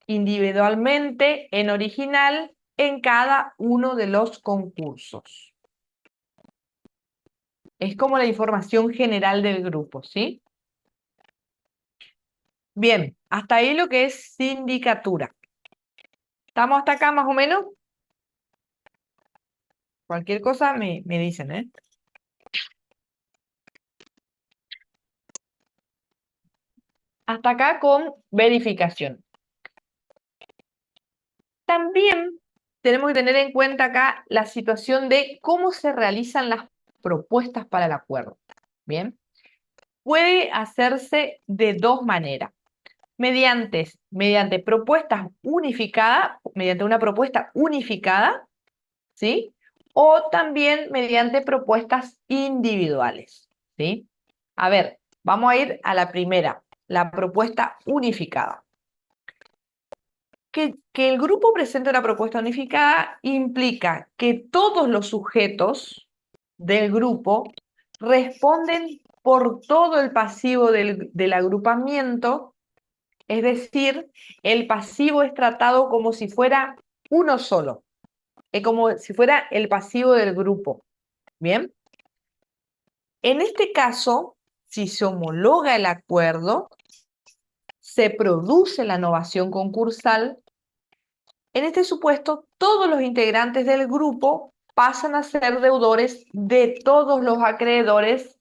individualmente, en original, en cada uno de los concursos. Es como la información general del grupo, ¿sí? Bien, hasta ahí lo que es sindicatura. ¿Estamos hasta acá más o menos? Cualquier cosa me dicen, Hasta acá con verificación. También tenemos que tener en cuenta acá la situación de cómo se realizan las propuestas para el acuerdo. Bien, puede hacerse de dos maneras. Mediante propuestas unificadas, mediante una propuesta unificada, ¿sí? O también mediante propuestas individuales, ¿sí? A ver, vamos a ir a la primera, la propuesta unificada. Que el grupo presente una propuesta unificada implica que todos los sujetos del grupo responden por todo el pasivo del agrupamiento, es decir, el pasivo es tratado como si fuera uno solo, es como si fuera el pasivo del grupo. ¿Bien? En este caso, si se homologa el acuerdo, se produce la novación concursal. En este supuesto, todos los integrantes del grupo pasan a ser deudores de todos los acreedores,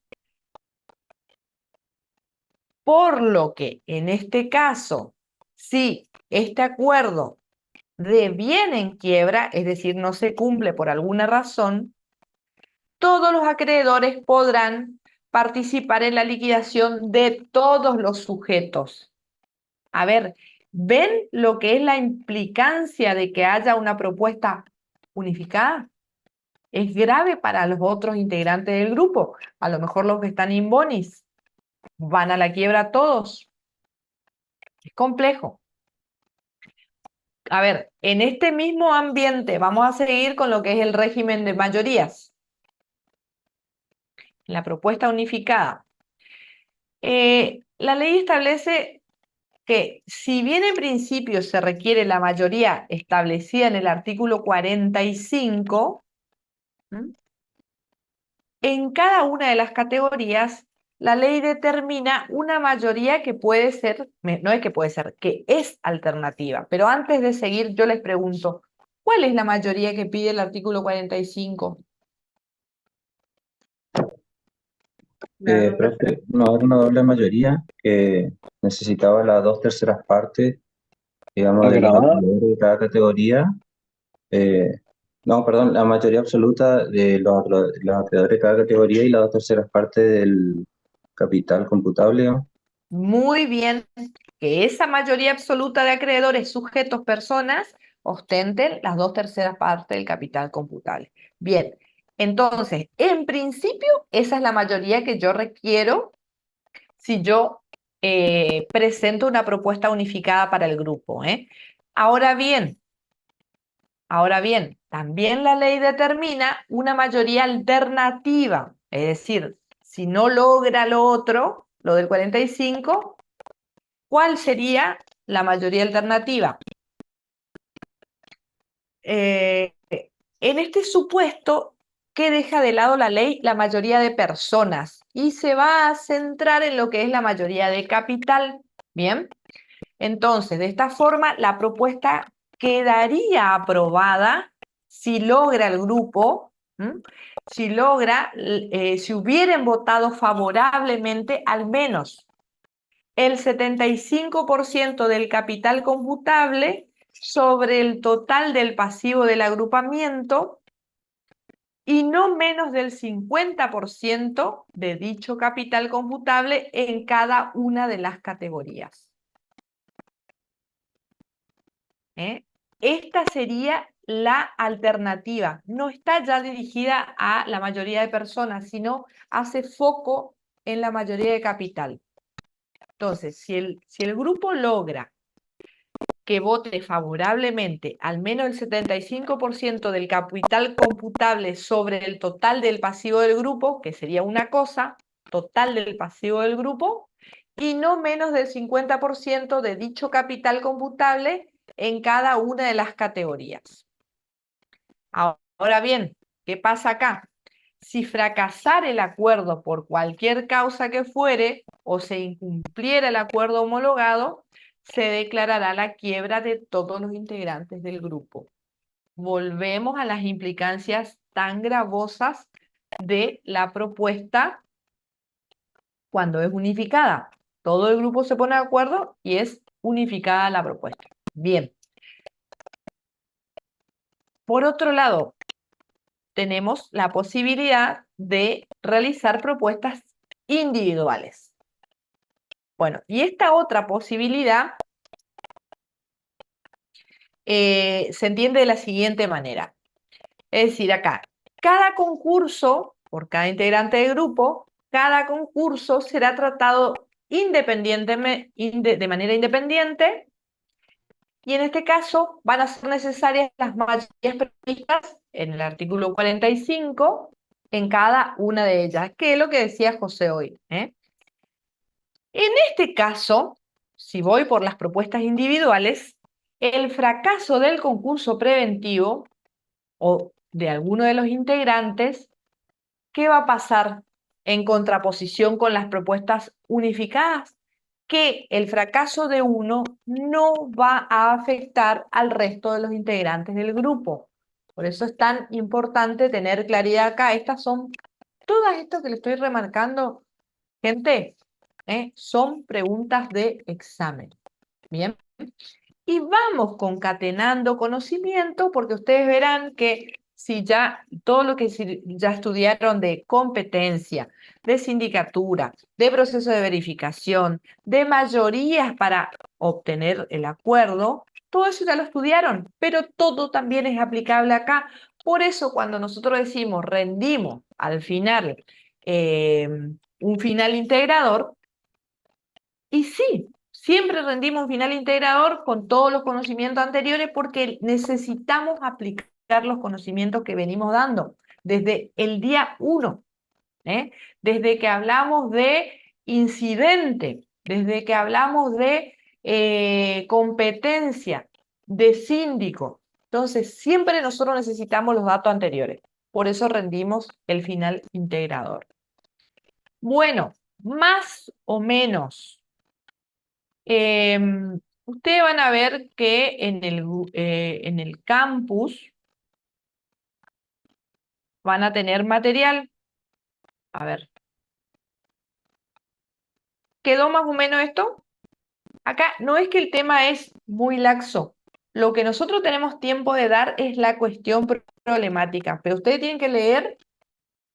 por lo que en este caso, si este acuerdo deviene en quiebra, es decir, no se cumple por alguna razón, todos los acreedores podrán participar en la liquidación de todos los sujetos. A ver, ¿ven lo que es la implicancia de que haya una propuesta unificada? Es grave para los otros integrantes del grupo. A lo mejor los que están in bonis van a la quiebra todos. Es complejo. A ver, en este mismo ambiente vamos a seguir con lo que es el régimen de mayorías. La propuesta unificada. La ley establece que si bien en principio se requiere la mayoría establecida en el artículo 45, ¿m? En cada una de las categorías, la ley determina una mayoría que puede ser, no es que puede ser, que es alternativa. Pero antes de seguir, yo les pregunto, ¿cuál es la mayoría que pide el artículo 45? Profe, no era una doble mayoría que necesitaba las 2/3 partes, digamos, de los Agravada. acreedores de cada categoría. No, perdón, la mayoría absoluta de los acreedores de cada categoría y las 2/3 partes del capital computable, digamos. Muy bien, que esa mayoría absoluta de acreedores, sujetos, personas, ostenten las 2/3 partes del capital computable. Bien, entonces, en principio, esa es la mayoría que yo requiero si yo presento una propuesta unificada para el grupo, ¿eh? Ahora bien, también la ley determina una mayoría alternativa, es decir, si no logra lo otro, lo del 45, ¿cuál sería la mayoría alternativa? En este supuesto, que deja de lado la ley la mayoría de personas y se va a centrar en lo que es la mayoría de capital. Bien, entonces, de esta forma, la propuesta quedaría aprobada si logra el grupo, si hubieran votado favorablemente al menos el 75% del capital computable sobre el total del pasivo del agrupamiento y no menos del 50% de dicho capital computable en cada una de las categorías. Esta sería la alternativa. No está ya dirigida a la mayoría de personas, sino hace foco en la mayoría de capital. Entonces, si el grupo logra que vote favorablemente al menos el 75% del capital computable sobre el total del pasivo del grupo, que sería una cosa, total del pasivo del grupo, y no menos del 50% de dicho capital computable en cada una de las categorías. Ahora bien, ¿qué pasa acá? Si fracasara el acuerdo por cualquier causa que fuere o se incumpliera el acuerdo homologado, se declarará la quiebra de todos los integrantes del grupo. Volvemos a las implicancias tan gravosas de la propuesta cuando es unificada. Todo el grupo se pone de acuerdo y es unificada la propuesta. Bien. Por otro lado, tenemos la posibilidad de realizar propuestas individuales. Bueno, y esta otra posibilidad se entiende de la siguiente manera. Es decir, acá, cada concurso, por cada integrante del grupo, cada concurso será tratado de manera independiente y en este caso van a ser necesarias las mayorías previstas en el artículo 45 en cada una de ellas, que es lo que decía José hoy. En este caso, si voy por las propuestas individuales, el fracaso del concurso preventivo o de alguno de los integrantes, ¿qué va a pasar en contraposición con las propuestas unificadas? Que el fracaso de uno no va a afectar al resto de los integrantes del grupo. Por eso es tan importante tener claridad acá. Todas estas que le estoy remarcando, gente, son preguntas de examen. Bien. Y vamos concatenando conocimiento porque ustedes verán que si ya todo lo que ya estudiaron de competencia, de sindicatura, de proceso de verificación, de mayorías para obtener el acuerdo, todo eso ya lo estudiaron, pero todo también es aplicable acá. Por eso cuando nosotros decimos rendimos al final un final integrador, y sí, siempre rendimos un final integrador con todos los conocimientos anteriores porque necesitamos aplicar los conocimientos que venimos dando desde el día 1, desde que hablamos de incidente, desde que hablamos de competencia, de síndico. Entonces, siempre nosotros necesitamos los datos anteriores. Por eso rendimos el final integrador. Bueno, más o menos. Ustedes van a ver que en el campus van a tener material. A ver. ¿Quedó más o menos esto? Acá no es que el tema es muy laxo. Lo que nosotros tenemos tiempo de dar es la cuestión problemática, pero ustedes tienen que leer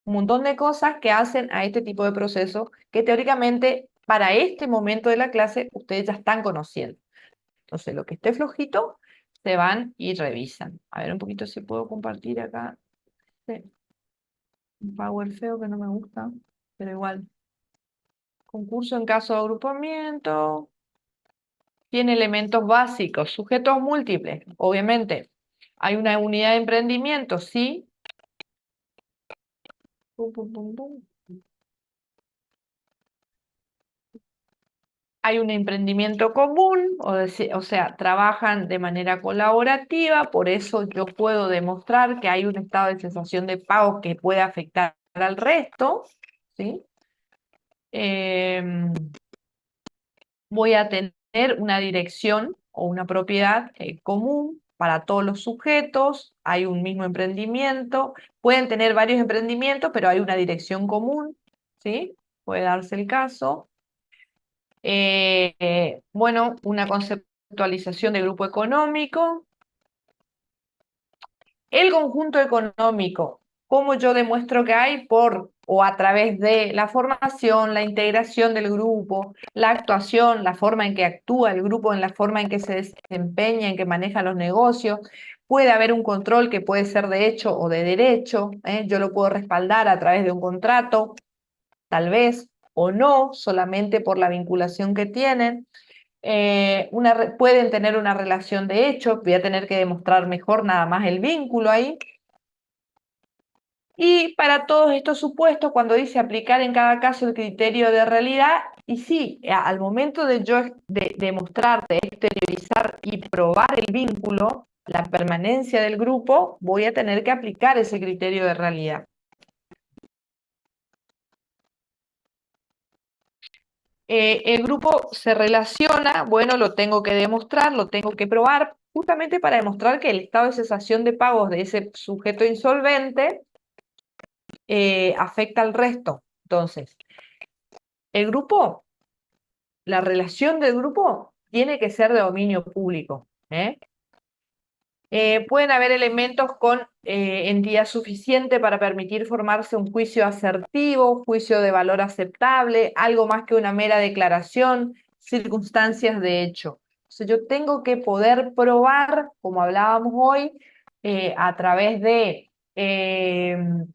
un montón de cosas que hacen a este tipo de procesos que teóricamente para este momento de la clase ustedes ya están conociendo. Entonces, lo que esté flojito, se van y revisan. A ver un poquito si puedo compartir acá. Sí. Un Power feo que no me gusta, pero igual. Concurso en caso de agrupamiento. Tiene elementos básicos, sujetos múltiples, obviamente. Hay una unidad de emprendimiento, sí. Pum, pum, pum, pum. Hay un emprendimiento común, o sea, trabajan de manera colaborativa, por eso yo puedo demostrar que hay un estado de cesación de pagos que puede afectar al resto, ¿sí? Voy a tener una dirección o una propiedad común para todos los sujetos, hay un mismo emprendimiento, pueden tener varios emprendimientos, pero hay una dirección común, ¿sí? Puede darse el caso. Bueno, una conceptualización de grupo económico. El conjunto económico, ¿cómo yo demuestro que hay? O a través de la formación, la integración del grupo, la actuación, la forma en que actúa el grupo, en la forma en que se desempeña, en que maneja los negocios. Puede haber un control que puede ser de hecho o de derecho, yo lo puedo respaldar a través de un contrato, tal vez, o no, solamente por la vinculación que tienen. Pueden tener una relación de hecho, voy a tener que demostrar mejor nada más el vínculo ahí. Y para todos estos supuestos, cuando dice aplicar en cada caso el criterio de realidad, y sí, al momento de yo demostrar, de exteriorizar y probar el vínculo, la permanencia del grupo, voy a tener que aplicar ese criterio de realidad. El grupo se relaciona, bueno, lo tengo que demostrar, lo tengo que probar, justamente para demostrar que el estado de cesación de pagos de ese sujeto insolvente afecta al resto. Entonces, el grupo, la relación del grupo tiene que ser de dominio público. Pueden haber elementos con entidad suficiente para permitir formarse un juicio asertivo, juicio de valor aceptable, algo más que una mera declaración, circunstancias de hecho. Entonces yo tengo que poder probar, como hablábamos hoy, a través de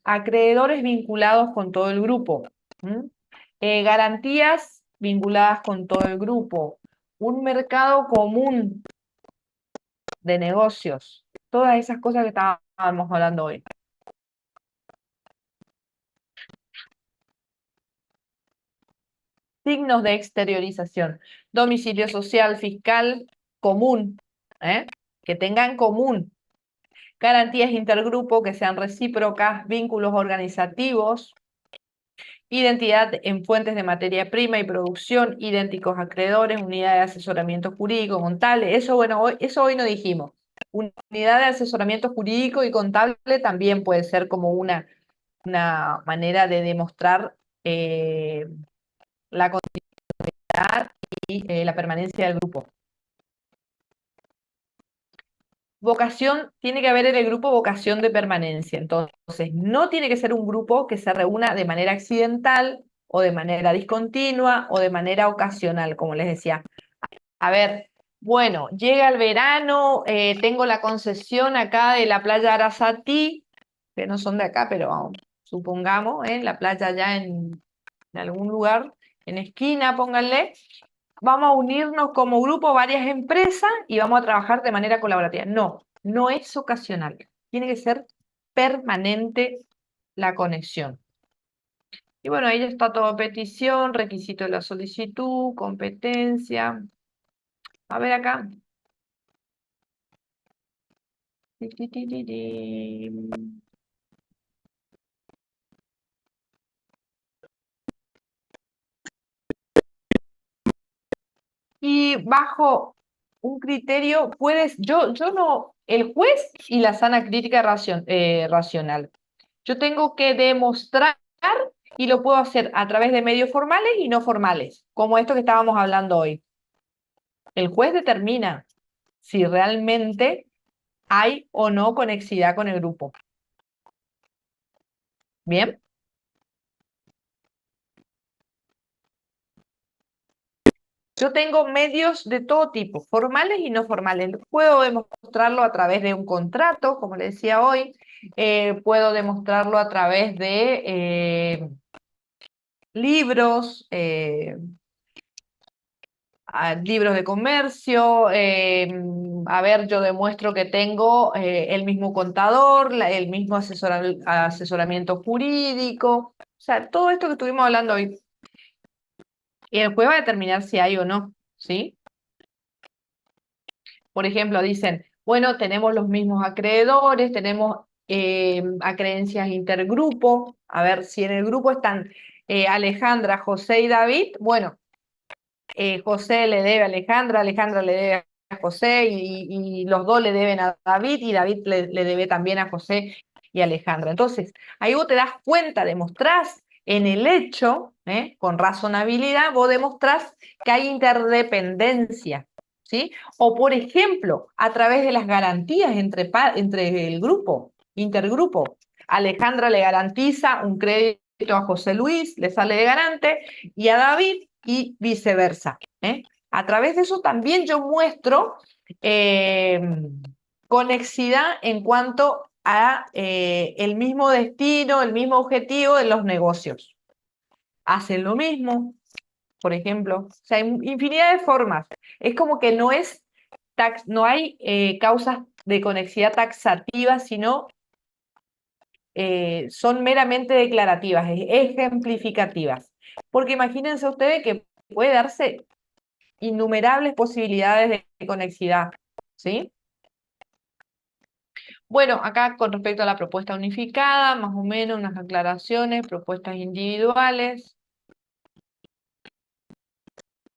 acreedores vinculados con todo el grupo, garantías vinculadas con todo el grupo, un mercado común de negocios, todas esas cosas que estábamos hablando hoy. Signos de exteriorización, domicilio social, fiscal, común, que tengan común, garantías intergrupo que sean recíprocas, vínculos organizativos, identidad en fuentes de materia prima y producción, idénticos acreedores, unidad de asesoramiento jurídico, contable, eso bueno, eso hoy no dijimos. Unidad de asesoramiento jurídico y contable también puede ser como una manera de demostrar la continuidad y la permanencia del grupo. vocación, tiene que haber en el grupo vocación de permanencia. Entonces, no tiene que ser un grupo que se reúna de manera accidental o de manera discontinua o de manera ocasional, como les decía. A ver, bueno, llega el verano, tengo la concesión acá de la playa Arasatí, que no son de acá, pero vamos, supongamos, la playa allá en algún lugar, en esquina, pónganle. Vamos a unirnos como grupo varias empresas y vamos a trabajar de manera colaborativa. No, no es ocasional. Tiene que ser permanente la conexión. Y bueno, ahí está todo: petición, requisito de la solicitud, competencia. A ver acá. Ti, ti, ti, ti, ti. Y bajo un criterio puedes, yo no, el juez y la sana crítica racional. Yo tengo que demostrar y lo puedo hacer a través de medios formales y no formales, como esto que estábamos hablando hoy. El juez determina si realmente hay o no conexidad con el grupo. ¿Bien? Yo tengo medios de todo tipo, formales y no formales. Puedo demostrarlo a través de un contrato, como le decía hoy. Puedo demostrarlo a través de libros, libros de comercio. A ver, yo demuestro que tengo el mismo contador, el mismo asesoramiento jurídico. O sea, todo esto que estuvimos hablando hoy. Y el juez va a determinar si hay o no, ¿sí? Por ejemplo, dicen, bueno, tenemos los mismos acreedores, tenemos acreencias intergrupo. A ver, si en el grupo están Alejandra, José y David, bueno, José le debe a Alejandra, Alejandra le debe a José y los dos le deben a David y David le debe también a José y Alejandra. Entonces, ahí vos te das cuenta, demostrás en el hecho, con razonabilidad, vos demostrás que hay interdependencia, ¿sí? O, por ejemplo, a través de las garantías entre el grupo, intergrupo. Alejandra le garantiza un crédito a José Luis, le sale de garante, y a David, y viceversa. A través de eso también yo muestro conexidad en cuanto a el mismo destino, el mismo objetivo de los negocios. Hacen lo mismo, por ejemplo. O sea, hay infinidad de formas. Es como que no hay causas de conexidad taxativas, sino son meramente declarativas, ejemplificativas. Porque imagínense ustedes que puede darse innumerables posibilidades de conexidad, ¿sí? Bueno, acá con respecto a la propuesta unificada, más o menos unas aclaraciones, propuestas individuales.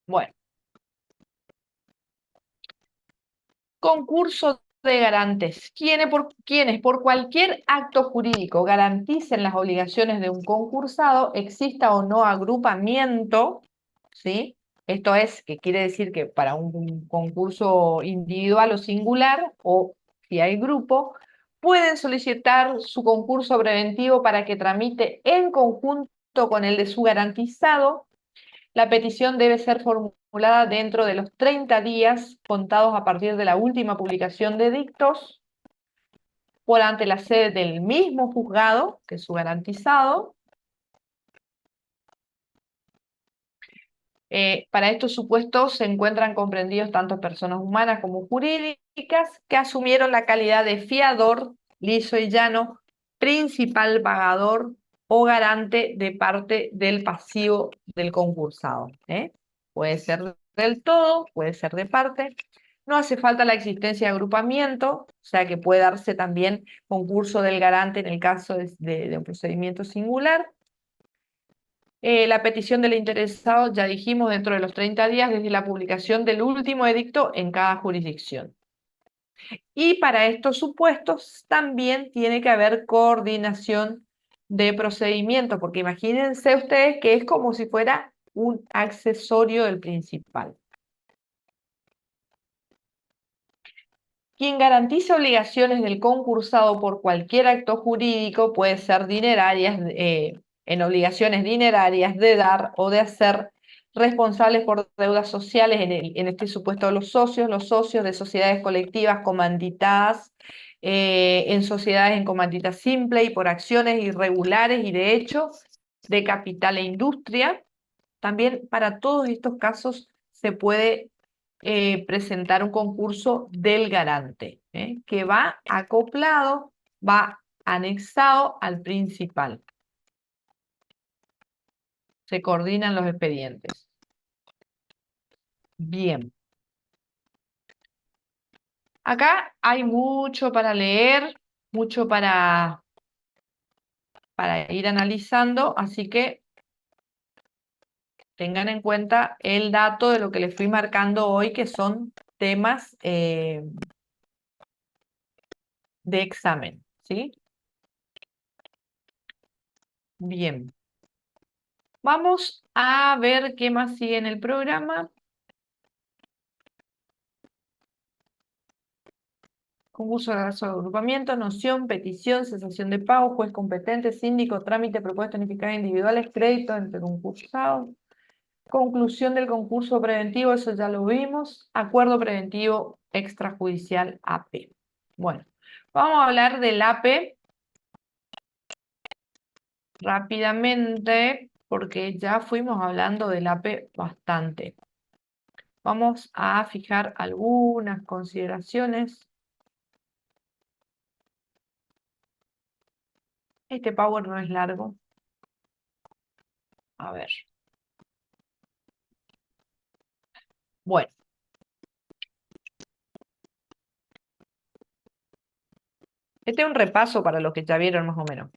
Bueno. Concurso de garantes. Quienes por cualquier acto jurídico garanticen las obligaciones de un concursado, exista o no agrupamiento, ¿sí? Esto es, que quiere decir que para un concurso individual o singular, o si hay grupo, pueden solicitar su concurso preventivo para que tramite en conjunto con el de su garantizado. La petición debe ser formulada dentro de los 30 días contados a partir de la última publicación de edictos por ante la sede del mismo juzgado, que es su garantizado. Para estos supuestos se encuentran comprendidos tanto personas humanas como jurídicas que asumieron la calidad de fiador, liso y llano, principal pagador o garante de parte del pasivo del concursado. Puede ser del todo, puede ser de parte. No hace falta la existencia de agrupamiento, o sea que puede darse también concurso del garante en el caso de un procedimiento singular. La petición del interesado, ya dijimos, dentro de los 30 días desde la publicación del último edicto en cada jurisdicción. Y para estos supuestos también tiene que haber coordinación de procedimiento, porque imagínense ustedes que es como si fuera un accesorio del principal. Quien garantiza obligaciones del concursado por cualquier acto jurídico puede ser dinerarias, en obligaciones dinerarias de dar o de hacer, responsables por deudas sociales, en este supuesto los socios de sociedades colectivas comanditadas, en sociedades en comandita simple y por acciones irregulares y de hecho de capital e industria. También para todos estos casos se puede presentar un concurso del garante, que va acoplado, va anexado al principal. Se coordinan los expedientes. Bien. Acá hay mucho para leer, mucho para ir analizando, así que tengan en cuenta el dato de lo que les fui marcando hoy, que son temas de examen, ¿sí? Bien. Vamos a ver qué más sigue en el programa. Concurso de agrupamiento, noción, petición, cesación de pago, juez competente, síndico, trámite, propuesta unificada individuales, crédito entre concursados. Conclusión del concurso preventivo, eso ya lo vimos. Acuerdo preventivo extrajudicial AP. Bueno, vamos a hablar del AP rápidamente, porque ya fuimos hablando del AP bastante. Vamos a fijar algunas consideraciones. Este Power no es largo. A ver. Bueno. Este es un repaso para los que ya vieron más o menos.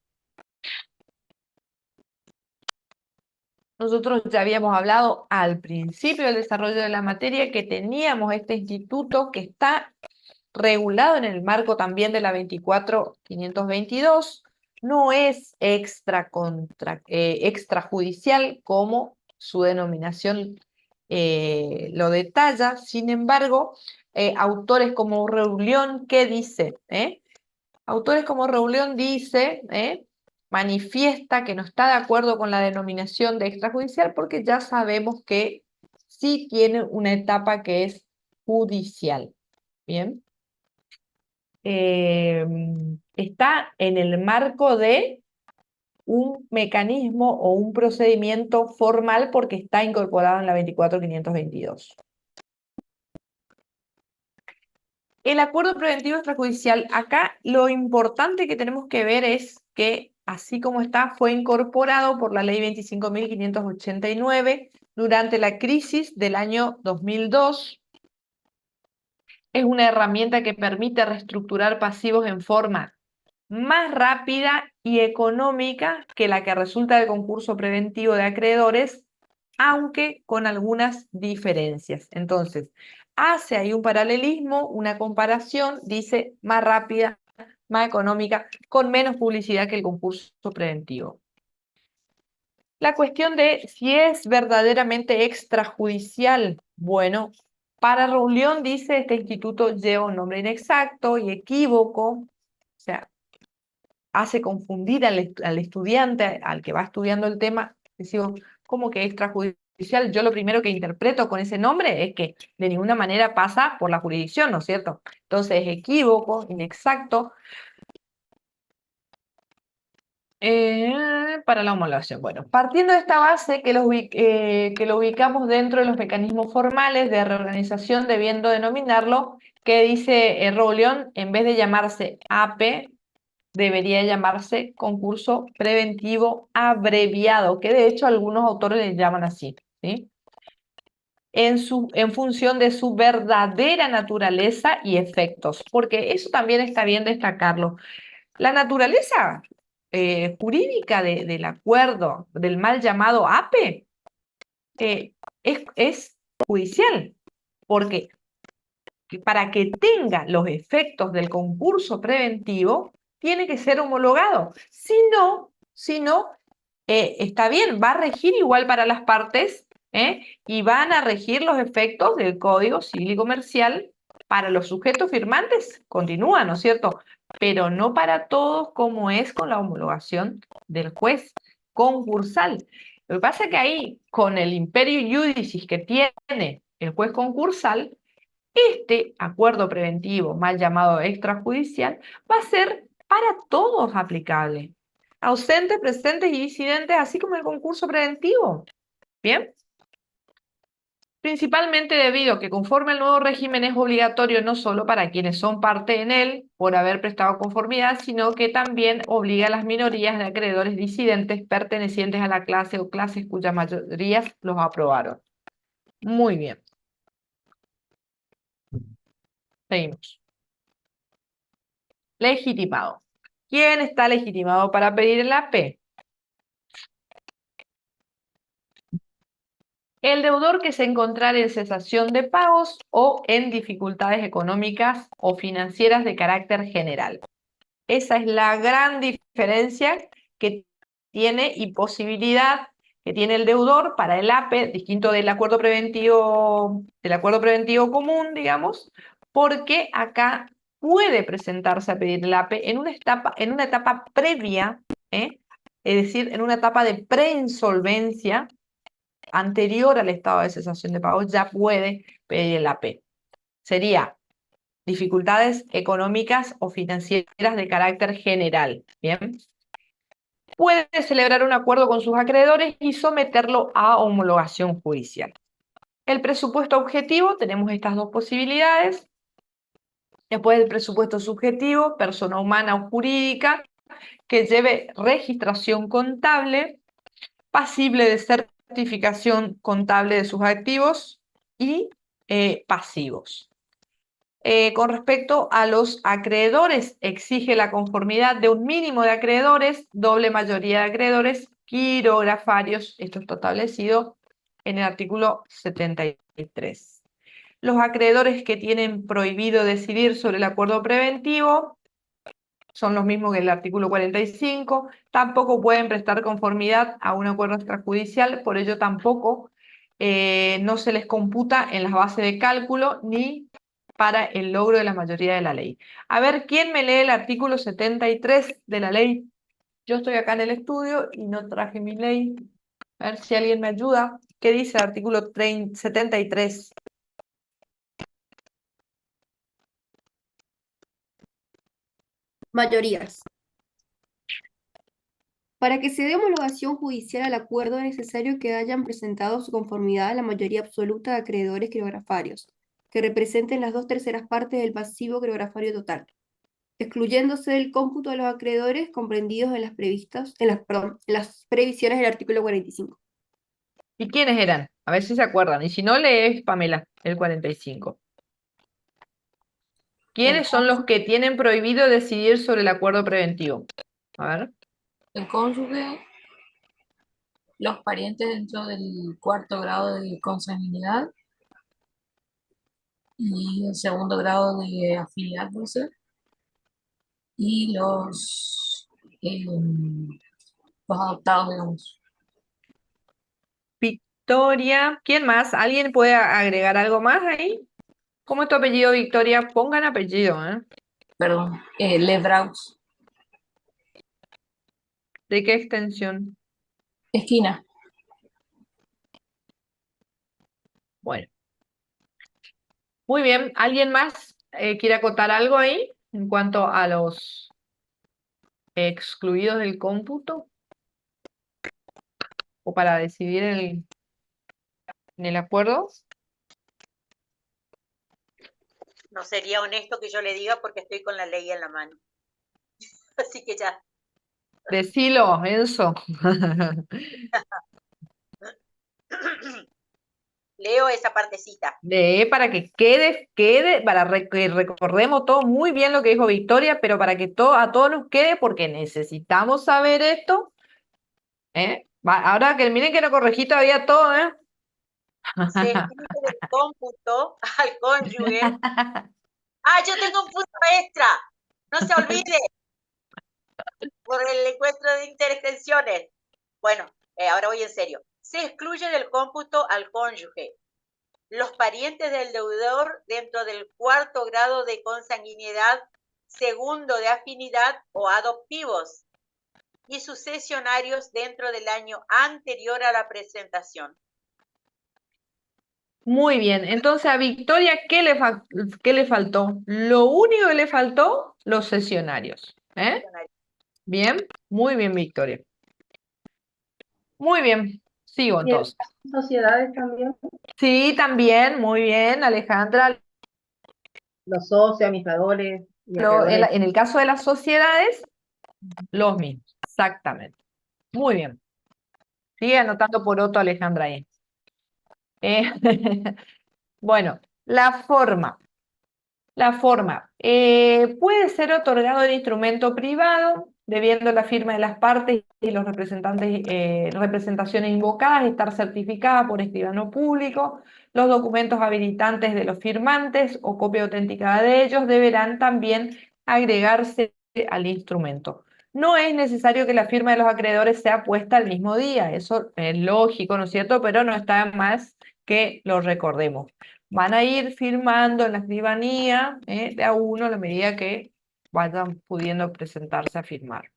Nosotros ya habíamos hablado al principio del desarrollo de la materia que teníamos este instituto que está regulado en el marco también de la 24.522, no es extrajudicial como su denominación lo detalla. Sin embargo, autores como Reulión, ¿qué dice? Autores como Reulión dice, manifiesta que no está de acuerdo con la denominación de extrajudicial porque ya sabemos que sí tiene una etapa que es judicial. Bien. Está en el marco de un mecanismo o un procedimiento formal porque está incorporado en la 24.522. El acuerdo preventivo extrajudicial, acá lo importante que tenemos que ver es que, así como está, fue incorporado por la ley 25.589 durante la crisis del año 2002. Es una herramienta que permite reestructurar pasivos en forma más rápida y económica que la que resulta del concurso preventivo de acreedores, aunque con algunas diferencias. Entonces, hace ahí un paralelismo, una comparación, dice más rápida, más económica, con menos publicidad que el concurso preventivo. La cuestión de si es verdaderamente extrajudicial, bueno, para Reulión dice este instituto lleva un nombre inexacto y equívoco, o sea, hace confundir al estudiante, al que va estudiando el tema, decimos, ¿cómo que extrajudicial? Yo lo primero que interpreto con ese nombre es que de ninguna manera pasa por la jurisdicción, ¿no es cierto? Entonces es equívoco, inexacto. Para la homologación. Bueno, partiendo de esta base que lo ubicamos dentro de los mecanismos formales de reorganización, debiendo denominarlo, que dice Reulión, en vez de llamarse AP, debería llamarse concurso preventivo abreviado, que de hecho algunos autores le llaman así, ¿sí? En función de su verdadera naturaleza y efectos, porque eso también está bien destacarlo. La naturaleza jurídica del acuerdo, del mal llamado APE, es judicial, porque para que tenga los efectos del concurso preventivo, tiene que ser homologado. Si no, está bien, va a regir igual para las partes, y van a regir los efectos del Código Civil y Comercial Para los sujetos firmantes continúa, ¿no es cierto? Pero no para todos como es con la homologación del juez concursal. Lo que pasa es que ahí, con el imperio iudicis que tiene el juez concursal, este acuerdo preventivo, mal llamado extrajudicial, va a ser para todos aplicable. Ausentes, presentes y disidentes, así como el concurso preventivo. ¿Bien? Principalmente debido a que conforme al nuevo régimen es obligatorio no solo para quienes son parte en él por haber prestado conformidad, sino que también obliga a las minorías de acreedores disidentes pertenecientes a la clase o clases cuyas mayorías los aprobaron. Muy bien. Seguimos. Legitimado. ¿Quién está legitimado para pedir el AP? El deudor que se encontrara en cesación de pagos o en dificultades económicas o financieras de carácter general. Esa es la gran diferencia que tiene y posibilidad que tiene el deudor para el AP, distinto del acuerdo preventivo común, digamos, porque acá puede presentarse a pedir el AP en una etapa previa, es decir, en una etapa de preinsolvencia anterior al estado de cesación de pagos, ya puede pedir el AP. Sería dificultades económicas o financieras de carácter general. Bien. Puede celebrar un acuerdo con sus acreedores y someterlo a homologación judicial. El presupuesto objetivo, tenemos estas dos posibilidades. Después el presupuesto subjetivo, persona humana o jurídica, que lleve registración contable, pasible de certificación contable de sus activos y pasivos. Con respecto a los acreedores, exige la conformidad de un mínimo de acreedores, doble mayoría de acreedores, quirografarios, esto está establecido en el artículo 73. Los acreedores que tienen prohibido decidir sobre el acuerdo preventivo son los mismos que el artículo 45, tampoco pueden prestar conformidad a un acuerdo extrajudicial, por ello tampoco no se les computa en las bases de cálculo ni para el logro de la mayoría de la ley. A ver, ¿quién me lee el artículo 73 de la ley? Yo estoy acá en el estudio y no traje mi ley. A ver si alguien me ayuda. ¿Qué dice el artículo 73? Mayorías. Para que se dé homologación judicial al acuerdo es necesario que hayan presentado su conformidad a la mayoría absoluta de acreedores quirografarios, que representen las 2/3 partes del pasivo quirografarios total, excluyéndose del cómputo de los acreedores comprendidos en las previsiones del artículo 45. ¿Y quiénes eran? A ver si se acuerdan. Y si no, lees, Pamela, el 45. ¿Quiénes son los que tienen prohibido decidir sobre el acuerdo preventivo? A ver. El cónyuge, los parientes dentro del cuarto grado de consanguinidad y el segundo grado de afinidad, no sé, y los adoptados, digamos. Victoria. ¿Quién más? ¿Alguien puede agregar algo más ahí? ¿Cómo es tu apellido, Victoria? Pongan apellido, ¿eh? Perdón, Lebraus. ¿De qué extensión? Esquina. Bueno. Muy bien. ¿Alguien más quiere acotar algo ahí en cuanto a los excluidos del cómputo? ¿O para decidir en el acuerdo? No sería honesto que yo le diga porque estoy con la ley en la mano. Así que ya. Decilo, Enzo. Leo esa partecita. Lee para que quede, para que recordemos todo muy bien lo que dijo Victoria, pero para que a todos nos quede, porque necesitamos saber esto. Ahora que miren que no corregí todavía todo, ¿eh? Se escribe del cómputo al cónyuge. Yo tengo un punto extra. No se olvide. Por el encuentro de interextensiones. Bueno, ahora voy en serio. Se excluye del cómputo al cónyuge, los parientes del deudor dentro del cuarto grado de consanguinidad, segundo de afinidad o adoptivos, y sucesionarios dentro del año anterior a la presentación. Muy bien, entonces a Victoria, qué le faltó? Lo único que le faltó, los sesionarios. Bien, muy bien, Victoria. Muy bien, sigo ¿Y en entonces. las sociedades también? Sí, también, muy bien, Alejandra. Los socios, administradores y acreedores. En el caso de las sociedades, los mismos, exactamente. Muy bien. Sigue anotando por otro, Alejandra, ahí. Eh, bueno, la forma. La forma. Puede ser otorgado en instrumento privado, debiendo la firma de las partes y los representaciones invocadas estar certificada por escribano público. Los documentos habilitantes de los firmantes o copia autenticada de ellos deberán también agregarse al instrumento. No es necesario que la firma de los acreedores sea puesta el mismo día, eso es lógico, ¿no es cierto? Pero no está más que lo recordemos. Van a ir firmando en la escribanía de a uno a la medida que vayan pudiendo presentarse a firmar.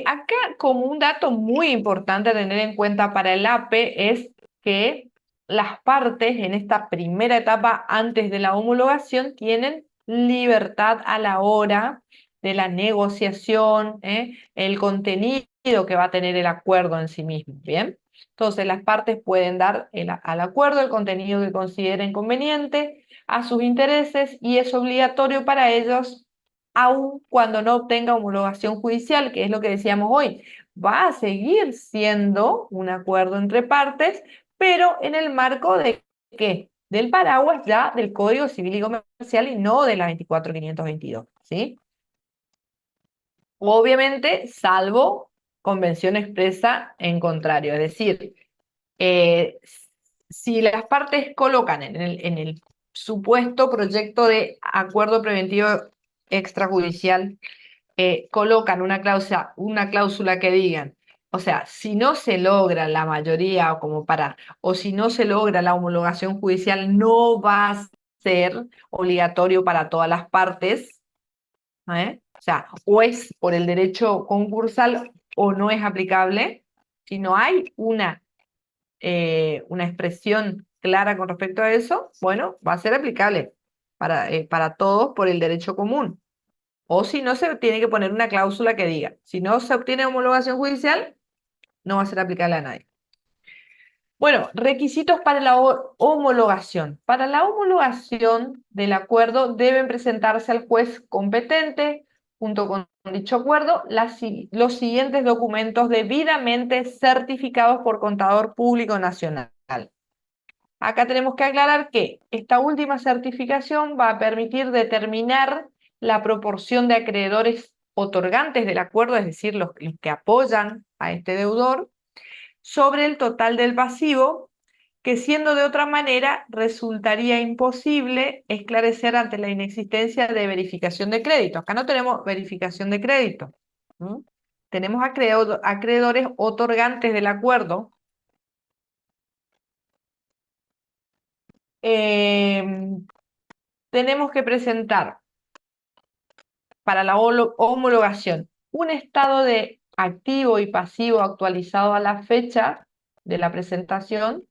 Acá, como un dato muy importante a tener en cuenta para el APE es que las partes en esta primera etapa antes de la homologación tienen libertad a la hora de la negociación, el contenido que va a tener el acuerdo en sí mismo, ¿bien? Entonces las partes pueden dar al acuerdo el contenido que consideren conveniente a sus intereses y es obligatorio para ellos aun cuando no obtenga homologación judicial, que es lo que decíamos hoy. Va a seguir siendo un acuerdo entre partes, pero en el marco de ¿qué? Del paraguas ya del Código Civil y Comercial y no de la 24.522, ¿sí? Obviamente, salvo convención expresa en contrario, es decir, si las partes colocan en el supuesto proyecto de acuerdo preventivo extrajudicial, colocan una cláusula que digan, o sea, si no se logra la mayoría o si no se logra la homologación judicial, no va a ser obligatorio para todas las partes, o sea, o es por el derecho concursal o no es aplicable. Si no hay una expresión clara con respecto a eso, bueno, va a ser aplicable para todos por el derecho común. O si no, se tiene que poner una cláusula que diga, si no se obtiene homologación judicial, no va a ser aplicable a nadie. Bueno, requisitos para la homologación. Para la homologación del acuerdo deben presentarse al juez competente, junto con dicho acuerdo, los siguientes documentos debidamente certificados por Contador Público Nacional. Acá tenemos que aclarar que esta última certificación va a permitir determinar la proporción de acreedores otorgantes del acuerdo, es decir, los que apoyan a este deudor, sobre el total del pasivo, que siendo de otra manera resultaría imposible esclarecer ante la inexistencia de verificación de crédito. Acá no tenemos verificación de crédito. Tenemos acreedores otorgantes del acuerdo. Tenemos que presentar para la homologación un estado de activo y pasivo actualizado a la fecha de la presentación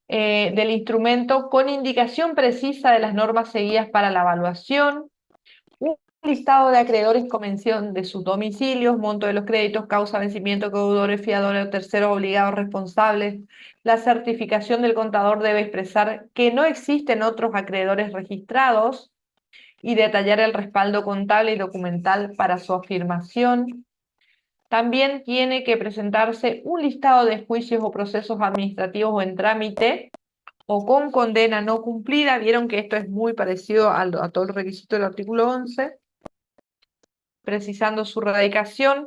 del instrumento con indicación precisa de las normas seguidas para la evaluación, un listado de acreedores con mención de sus domicilios, monto de los créditos, causa, vencimiento, deudores, fiadores o terceros obligados responsables. La certificación del contador debe expresar que no existen otros acreedores registrados y detallar el respaldo contable y documental para su afirmación. También tiene que presentarse un listado de juicios o procesos administrativos o en trámite o con condena no cumplida. Vieron que esto es muy parecido a todo el requisito del artículo 11, precisando su radicación.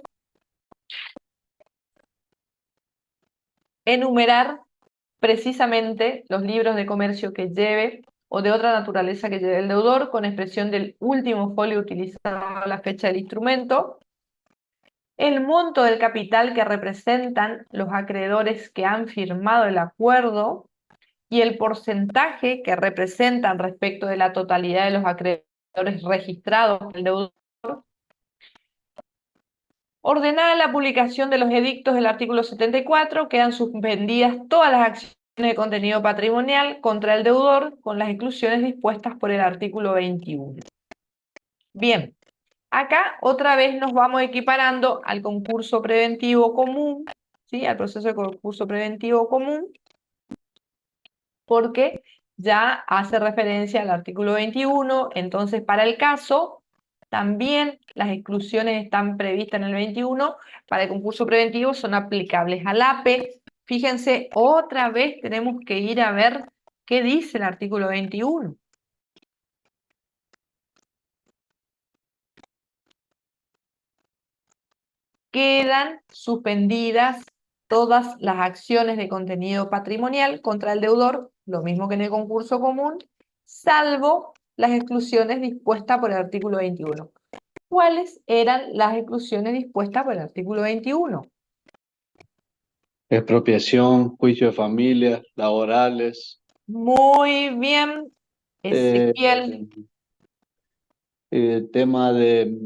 Enumerar precisamente los libros de comercio que lleve o de otra naturaleza que lleve el deudor, con expresión del último folio utilizado a la fecha del instrumento, el monto del capital que representan los acreedores que han firmado el acuerdo, y el porcentaje que representan respecto de la totalidad de los acreedores registrados por el deudor. Ordenada la publicación de los edictos del artículo 74, quedan suspendidas todas las acciones de contenido patrimonial contra el deudor, con las exclusiones dispuestas por el artículo 21. Bien, acá otra vez nos vamos equiparando al concurso preventivo común, ¿sí? Al proceso de concurso preventivo común, porque ya hace referencia al artículo 21, entonces para el caso también las exclusiones están previstas en el 21, para el concurso preventivo son aplicables al APE. Fíjense, otra vez tenemos que ir a ver qué dice el artículo 21. Quedan suspendidas todas las acciones de contenido patrimonial contra el deudor, lo mismo que en el concurso común, salvo las exclusiones dispuestas por el artículo 21. ¿Cuáles eran las exclusiones dispuestas por el artículo 21? Expropiación, juicio de familia, laborales, Muy bien, Ezequiel. el tema de,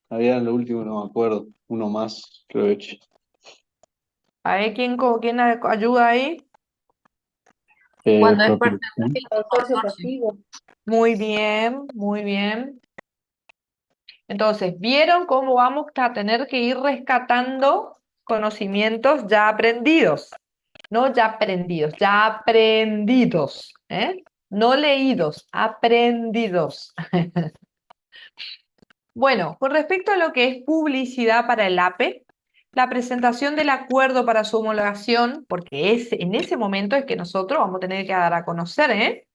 había lo último, no me acuerdo, uno más, creo hecho. A ver, ¿quién ayuda ahí? Cuando es Expropiación. Consorcio pasivo. Muy bien, muy bien. Entonces, ¿vieron cómo vamos a tener que ir rescatando conocimientos ya aprendidos? No ya aprendidos, ya aprendidos, ¿eh? No leídos, aprendidos. Bueno, con respecto a lo que es publicidad para el APE, la presentación del acuerdo para su homologación, porque en ese momento es que nosotros vamos a tener que dar a conocer, ¿eh?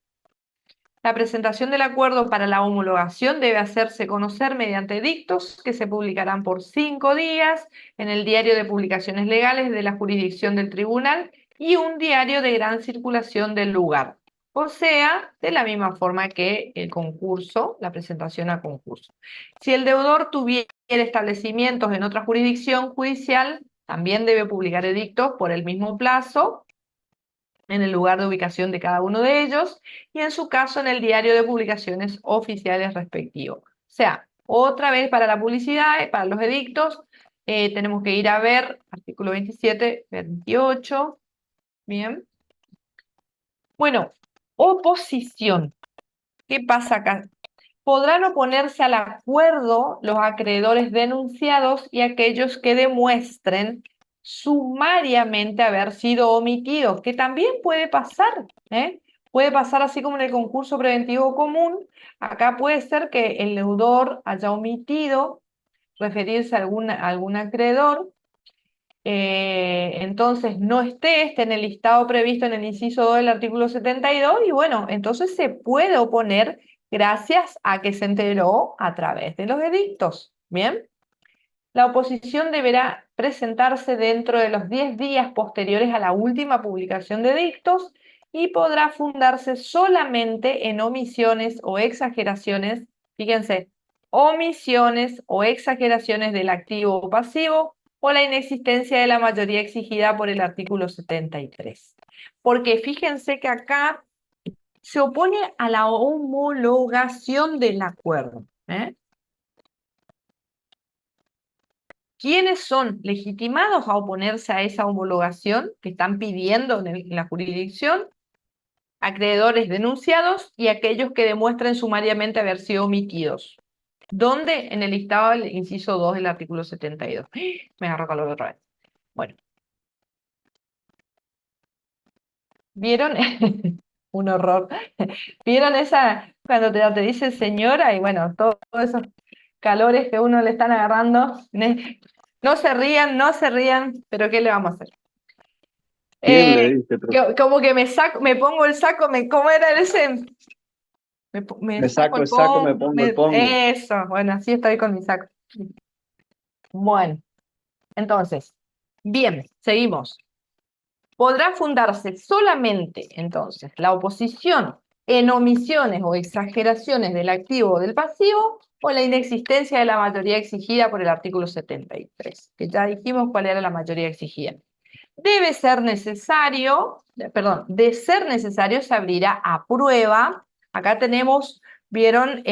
La presentación del acuerdo para la homologación debe hacerse conocer mediante edictos que se publicarán por 5 días en el diario de publicaciones legales de la jurisdicción del tribunal y un diario de gran circulación del lugar. O sea, de la misma forma que el concurso, la presentación a concurso. Si el deudor tuviera establecimientos en otra jurisdicción judicial, también debe publicar edictos por el mismo plazo en el lugar de ubicación de cada uno de ellos y en su caso en el diario de publicaciones oficiales respectivo. O sea, otra vez para la publicidad, para los edictos, tenemos que ir a ver artículo 27, 28, bien. Bueno, oposición. ¿Qué pasa acá? Podrán oponerse al acuerdo los acreedores denunciados y aquellos que demuestren sumariamente haber sido omitidos, que también puede pasar, ¿eh? Puede pasar así como en el concurso preventivo común. Acá puede ser que el deudor haya omitido referirse a algún acreedor, entonces no esté en el listado previsto en el inciso 2 del artículo 72 y bueno, entonces se puede oponer gracias a que se enteró a través de los edictos. Bien. La oposición deberá presentarse dentro de los 10 días posteriores a la última publicación de edictos y podrá fundarse solamente en omisiones o exageraciones, fíjense, omisiones o exageraciones del activo o pasivo o la inexistencia de la mayoría exigida por el artículo 73. Porque fíjense que acá se opone a la homologación del acuerdo, ¿eh? ¿Quiénes son legitimados a oponerse a esa homologación que están pidiendo en la jurisdicción? Acreedores denunciados y aquellos que demuestren sumariamente haber sido omitidos. ¿Dónde? En el listado del inciso 2 del artículo 72. Me agarro calor otra vez. Bueno. ¿Vieron? Un horror. ¿Vieron esa, cuando te dice señora y bueno, todos esos calores que uno le están agarrando? No se rían, pero ¿qué le vamos a hacer? ¿Quién le dice? Como que me pongo el saco, ¿cómo era ese? Me saco el pongo, me pongo el pongo. Eso, bueno, así estoy con mi saco. Bueno, entonces, bien, seguimos. Podrá fundarse solamente, entonces, la oposición en omisiones o exageraciones del activo o del pasivo o la inexistencia de la mayoría exigida por el artículo 73, que ya dijimos cuál era la mayoría exigida. de ser necesario, se abrirá a prueba. Acá tenemos, vieron,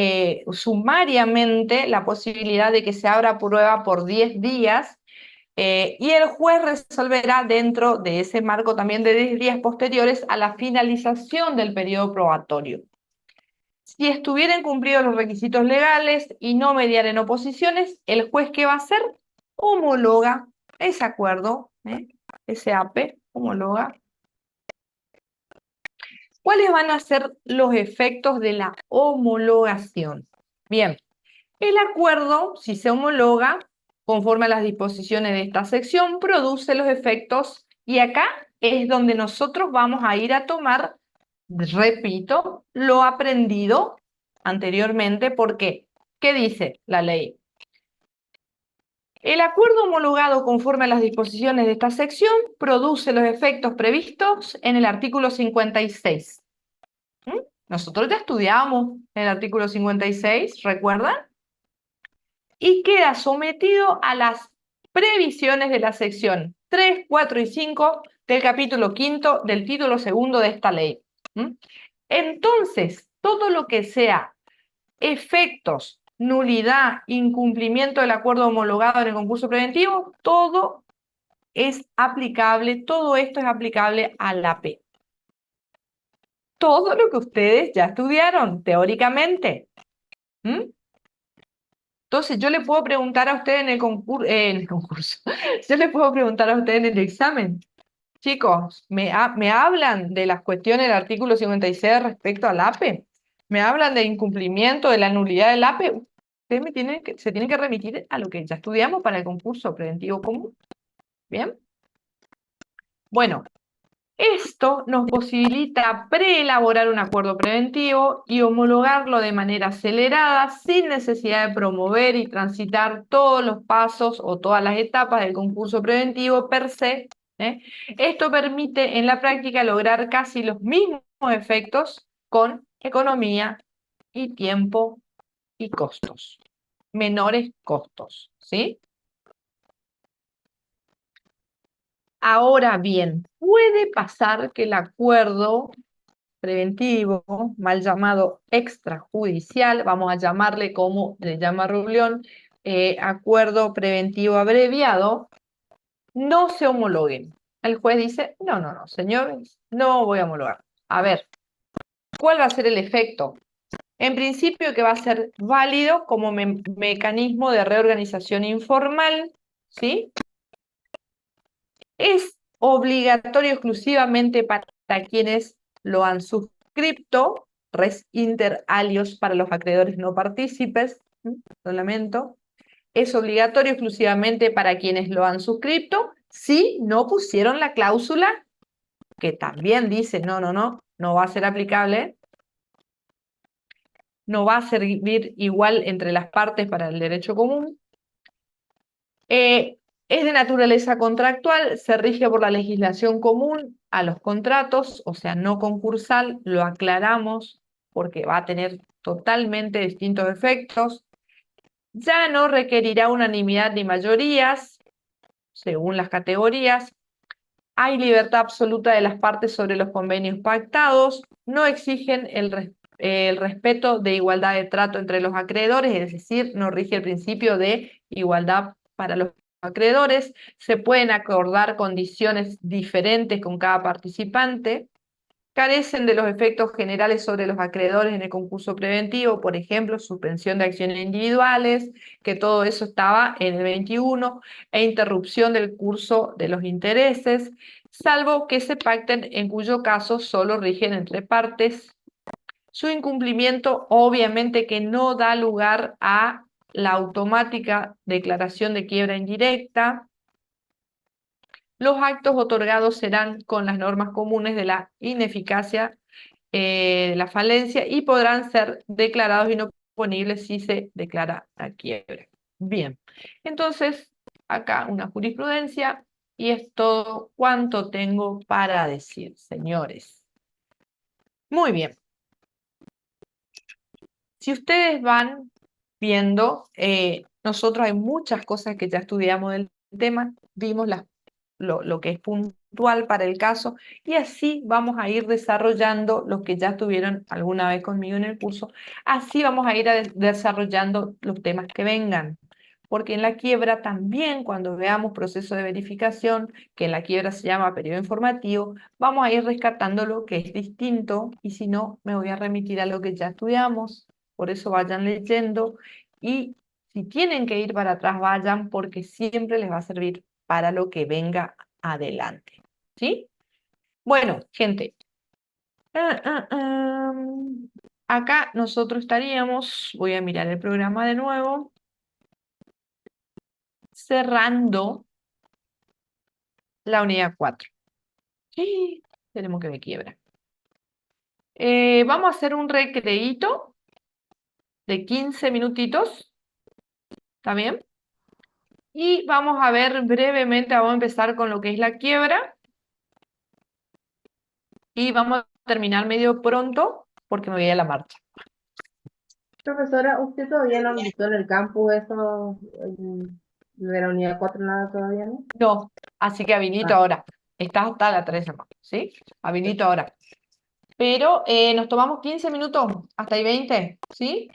sumariamente la posibilidad de que se abra a prueba por 10 días. Y el juez resolverá dentro de ese marco también de 10 días posteriores a la finalización del periodo probatorio. Si estuvieran cumplidos los requisitos legales y no mediaren oposiciones, el juez, ¿qué va a hacer? Homologa ese acuerdo, ese AP, homologa. ¿Cuáles van a ser los efectos de la homologación? Bien, el acuerdo, si se homologa, conforme a las disposiciones de esta sección, produce los efectos, y acá es donde nosotros vamos a ir a tomar, repito, lo aprendido anteriormente. ¿Por qué? ¿Qué dice la ley? El acuerdo homologado conforme a las disposiciones de esta sección produce los efectos previstos en el artículo 56. Nosotros ya estudiamos el artículo 56, ¿recuerdan? Y queda sometido a las previsiones de la sección 3, 4 y 5 del capítulo 5 del título 2 de esta ley. Entonces, todo lo que sea efectos, nulidad, incumplimiento del acuerdo homologado en el concurso preventivo, todo es aplicable, todo esto es aplicable al AP. Todo lo que ustedes ya estudiaron teóricamente. Entonces, yo le puedo preguntar a usted en el concurso, yo le puedo preguntar a usted en el examen. Chicos, ¿me hablan de las cuestiones del artículo 56 respecto al APE? ¿Me hablan de incumplimiento, de la nulidad del APE? Usted se tiene que remitir a lo que ya estudiamos para el concurso preventivo común. ¿Bien? Bueno, esto nos posibilita preelaborar un acuerdo preventivo y homologarlo de manera acelerada sin necesidad de promover y transitar todos los pasos o todas las etapas del concurso preventivo per se. Esto permite en la práctica lograr casi los mismos efectos con economía y tiempo y costos, menores costos, ¿sí? Ahora bien, puede pasar que el acuerdo preventivo, mal llamado extrajudicial, vamos a llamarle como le llama Rublión, acuerdo preventivo abreviado, no se homologuen. El juez dice, no, señores, no voy a homologar. A ver, ¿cuál va a ser el efecto? En principio que va a ser válido como mecanismo de reorganización informal, ¿sí? Es obligatorio exclusivamente para quienes lo han suscripto, res inter alios para los acreedores no partícipes, lo lamento. Es obligatorio exclusivamente para quienes lo han suscripto si no pusieron la cláusula que también dice no va a ser aplicable, no va a servir igual entre las partes para el derecho común. Es de naturaleza contractual, se rige por la legislación común a los contratos, o sea, no concursal, lo aclaramos porque va a tener totalmente distintos efectos. Ya no requerirá unanimidad ni mayorías, según las categorías. Hay libertad absoluta de las partes sobre los convenios pactados, no exigen el respeto de igualdad de trato entre los acreedores, es decir, no rige el principio de igualdad para los acreedores, se pueden acordar condiciones diferentes con cada participante, carecen de los efectos generales sobre los acreedores en el concurso preventivo, por ejemplo, suspensión de acciones individuales, que todo eso estaba en el 21, e interrupción del curso de los intereses, salvo que se pacten, en cuyo caso solo rigen entre partes. Su incumplimiento obviamente que no da lugar a la automática declaración de quiebra indirecta. Los actos otorgados serán con las normas comunes de la ineficacia de la falencia y podrán ser declarados inoponibles si se declara la quiebra. Bien, entonces acá una jurisprudencia y es todo cuanto tengo para decir, señores. Muy bien. Si ustedes van viendo, nosotros hay muchas cosas que ya estudiamos del tema, vimos las lo que es puntual para el caso, y así vamos a ir desarrollando los que ya estuvieron alguna vez conmigo en el curso, así vamos a ir desarrollando los temas que vengan. Porque en la quiebra también, cuando veamos proceso de verificación, que en la quiebra se llama periodo informativo, vamos a ir rescatando lo que es distinto, y si no, me voy a remitir a lo que ya estudiamos. Por eso vayan leyendo, y si tienen que ir para atrás, vayan, porque siempre les va a servir para lo que venga adelante. ¿Sí? Bueno, gente. Acá nosotros estaríamos, voy a mirar el programa de nuevo, cerrando la unidad 4. Sí, tenemos que me quiebra. Vamos a hacer un recreíto de 15 minutitos. ¿Está bien? Y vamos a ver brevemente, vamos a empezar con lo que es la quiebra. Y vamos a terminar medio pronto porque me voy a la marcha. Profesora, ¿usted todavía no habilitó en el campus eso de la unidad 4 nada todavía, no? No, así que habilito ahora. Está hasta la 3, ¿sí? Habilito ahora. Pero nos tomamos 15 minutos, hasta ahí 20, ¿sí?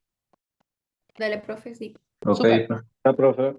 Dale, profe, sí. Ok, Súper. Profe.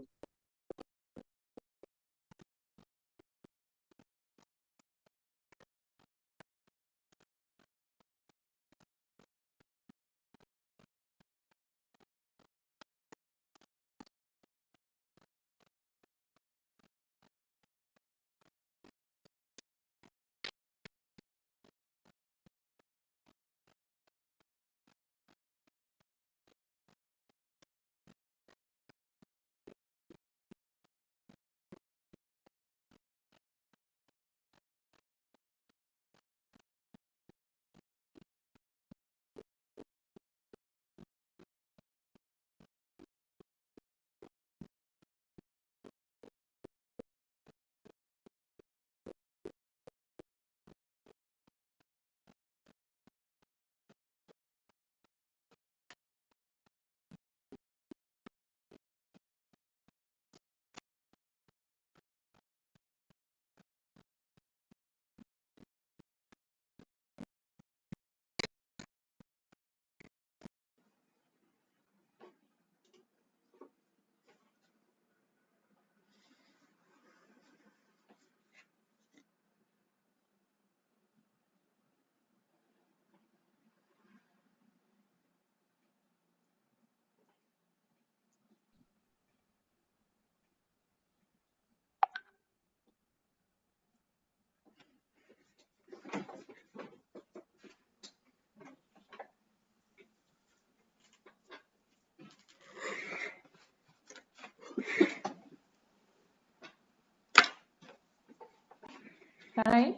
¿Están ahí?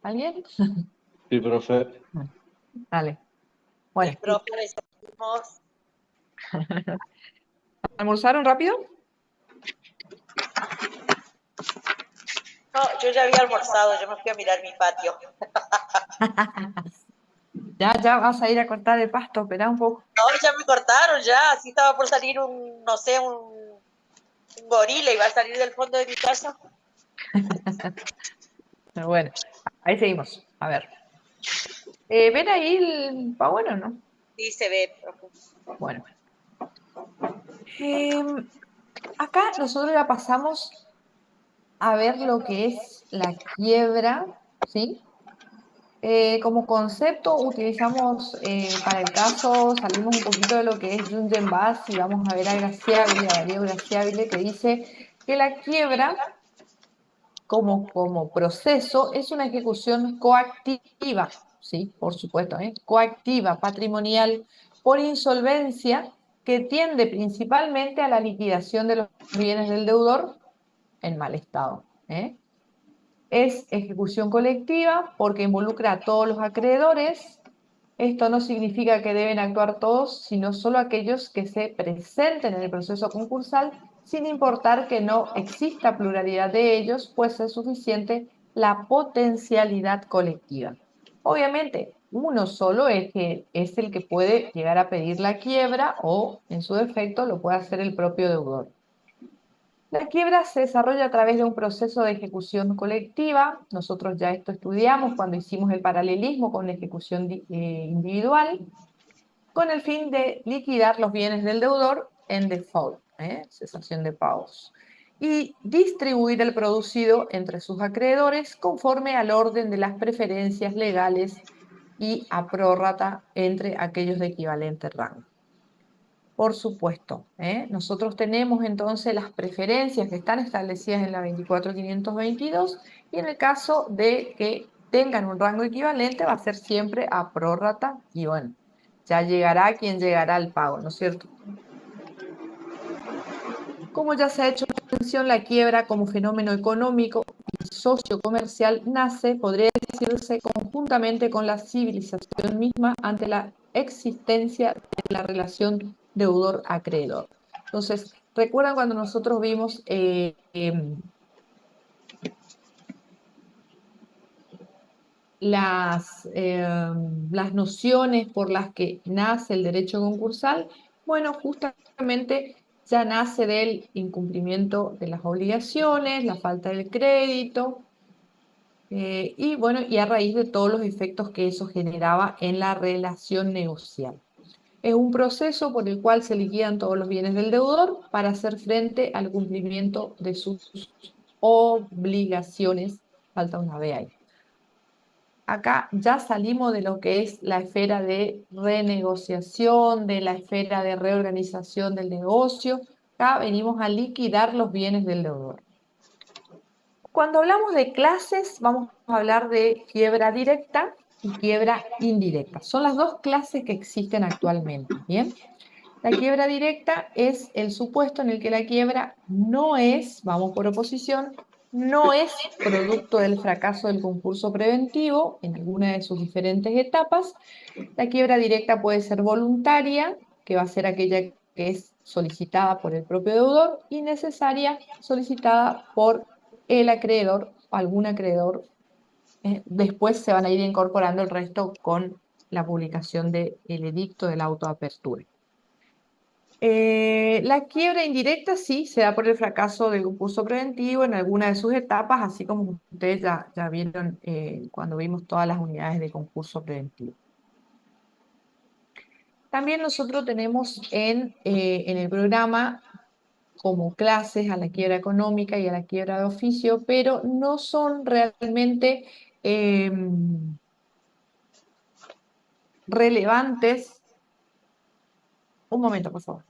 ¿Alguien? Sí, profe. Dale. Bueno. Sí, profe, recibimos. ¿Almorzaron rápido? No, yo ya había almorzado, yo me fui a mirar mi patio. Ya vas a ir a cortar el pasto, esperá un poco. No, ya me cortaron, ya, así estaba por salir un, no sé, un gorila, iba a salir del fondo de mi casa. Pero bueno, ahí seguimos. A ver. ¿Ven ahí el bueno, no? Sí, se ve, profe. Bueno. Acá nosotros ya pasamos a ver lo que es la quiebra, ¿sí? Como concepto utilizamos para el caso, salimos un poquito de lo que es Jürgen Bass y vamos a ver a Graciabile, a Darío Graciabile, que dice que la quiebra como proceso es una ejecución coactiva, ¿sí? Por supuesto, coactiva, patrimonial, por insolvencia, que tiende principalmente a la liquidación de los bienes del deudor en mal estado. Es ejecución colectiva porque involucra a todos los acreedores. Esto no significa que deben actuar todos, sino solo aquellos que se presenten en el proceso concursal, sin importar que no exista pluralidad de ellos, pues es suficiente la potencialidad colectiva. Obviamente, uno solo es el que puede llegar a pedir la quiebra o, en su defecto, lo puede hacer el propio deudor. La quiebra se desarrolla a través de un proceso de ejecución colectiva. Nosotros ya esto estudiamos cuando hicimos el paralelismo con la ejecución individual, con el fin de liquidar los bienes del deudor en default, cesación de pagos, y distribuir el producido entre sus acreedores conforme al orden de las preferencias legales y a prórrata entre aquellos de equivalente rango. Por supuesto, nosotros tenemos entonces las preferencias que están establecidas en la 24.522 y en el caso de que tengan un rango equivalente va a ser siempre a prórrata y bueno, ya llegará quien llegará al pago, ¿no es cierto? Como ya se ha hecho mención, la quiebra como fenómeno económico y sociocomercial nace, podría decirse, conjuntamente con la civilización misma ante la existencia de la relación deudor-acreedor. Entonces, ¿recuerdan cuando nosotros vimos las nociones por las que nace el derecho concursal? Bueno, justamente ya nace del incumplimiento de las obligaciones, la falta del crédito, y bueno, y a raíz de todos los efectos que eso generaba en la relación negocial. Es un proceso por el cual se liquidan todos los bienes del deudor para hacer frente al cumplimiento de sus obligaciones. Falta una B ahí. Acá ya salimos de lo que es la esfera de renegociación, de la esfera de reorganización del negocio. Acá venimos a liquidar los bienes del deudor. Cuando hablamos de clases, vamos a hablar de quiebra directa y quiebra indirecta. Son las dos clases que existen actualmente, ¿bien? La quiebra directa es el supuesto en el que la quiebra no es, vamos por oposición, no es producto del fracaso del concurso preventivo en alguna de sus diferentes etapas. La quiebra directa puede ser voluntaria, que va a ser aquella que es solicitada por el propio deudor, y necesaria, solicitada por el acreedor o algún acreedor. Después se van a ir incorporando el resto con la publicación del edicto de la autoapertura. La quiebra indirecta sí se da por el fracaso del concurso preventivo en alguna de sus etapas, así como ustedes ya vieron cuando vimos todas las unidades de concurso preventivo. También nosotros tenemos en el programa como clases a la quiebra económica y a la quiebra de oficio, pero no son realmente relevantes. Un momento, por favor.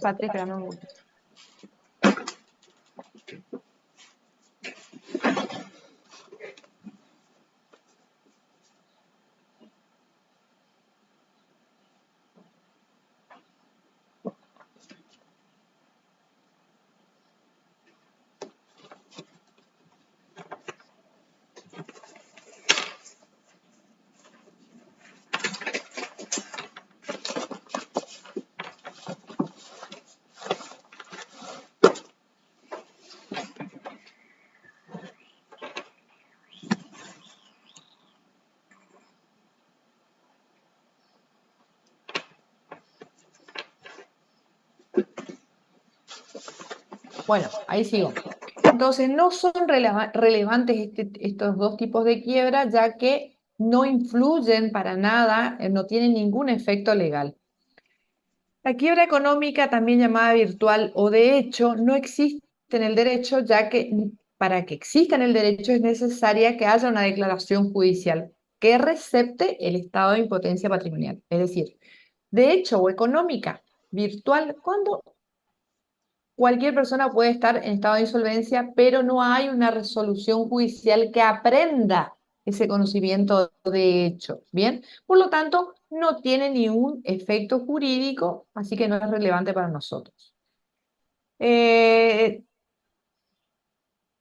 Patricia, no me gusta. Bueno, ahí sigo. Entonces, no son relevantes estos dos tipos de quiebra, ya que no influyen para nada, no tienen ningún efecto legal. La quiebra económica, también llamada virtual o de hecho, no existe en el derecho, ya que para que exista en el derecho es necesaria que haya una declaración judicial que recepte el estado de impotencia patrimonial. Es decir, de hecho o económica, virtual, cuando cualquier persona puede estar en estado de insolvencia, pero no hay una resolución judicial que aprenda ese conocimiento de hecho, ¿bien? Por lo tanto, no tiene ningún efecto jurídico, así que no es relevante para nosotros.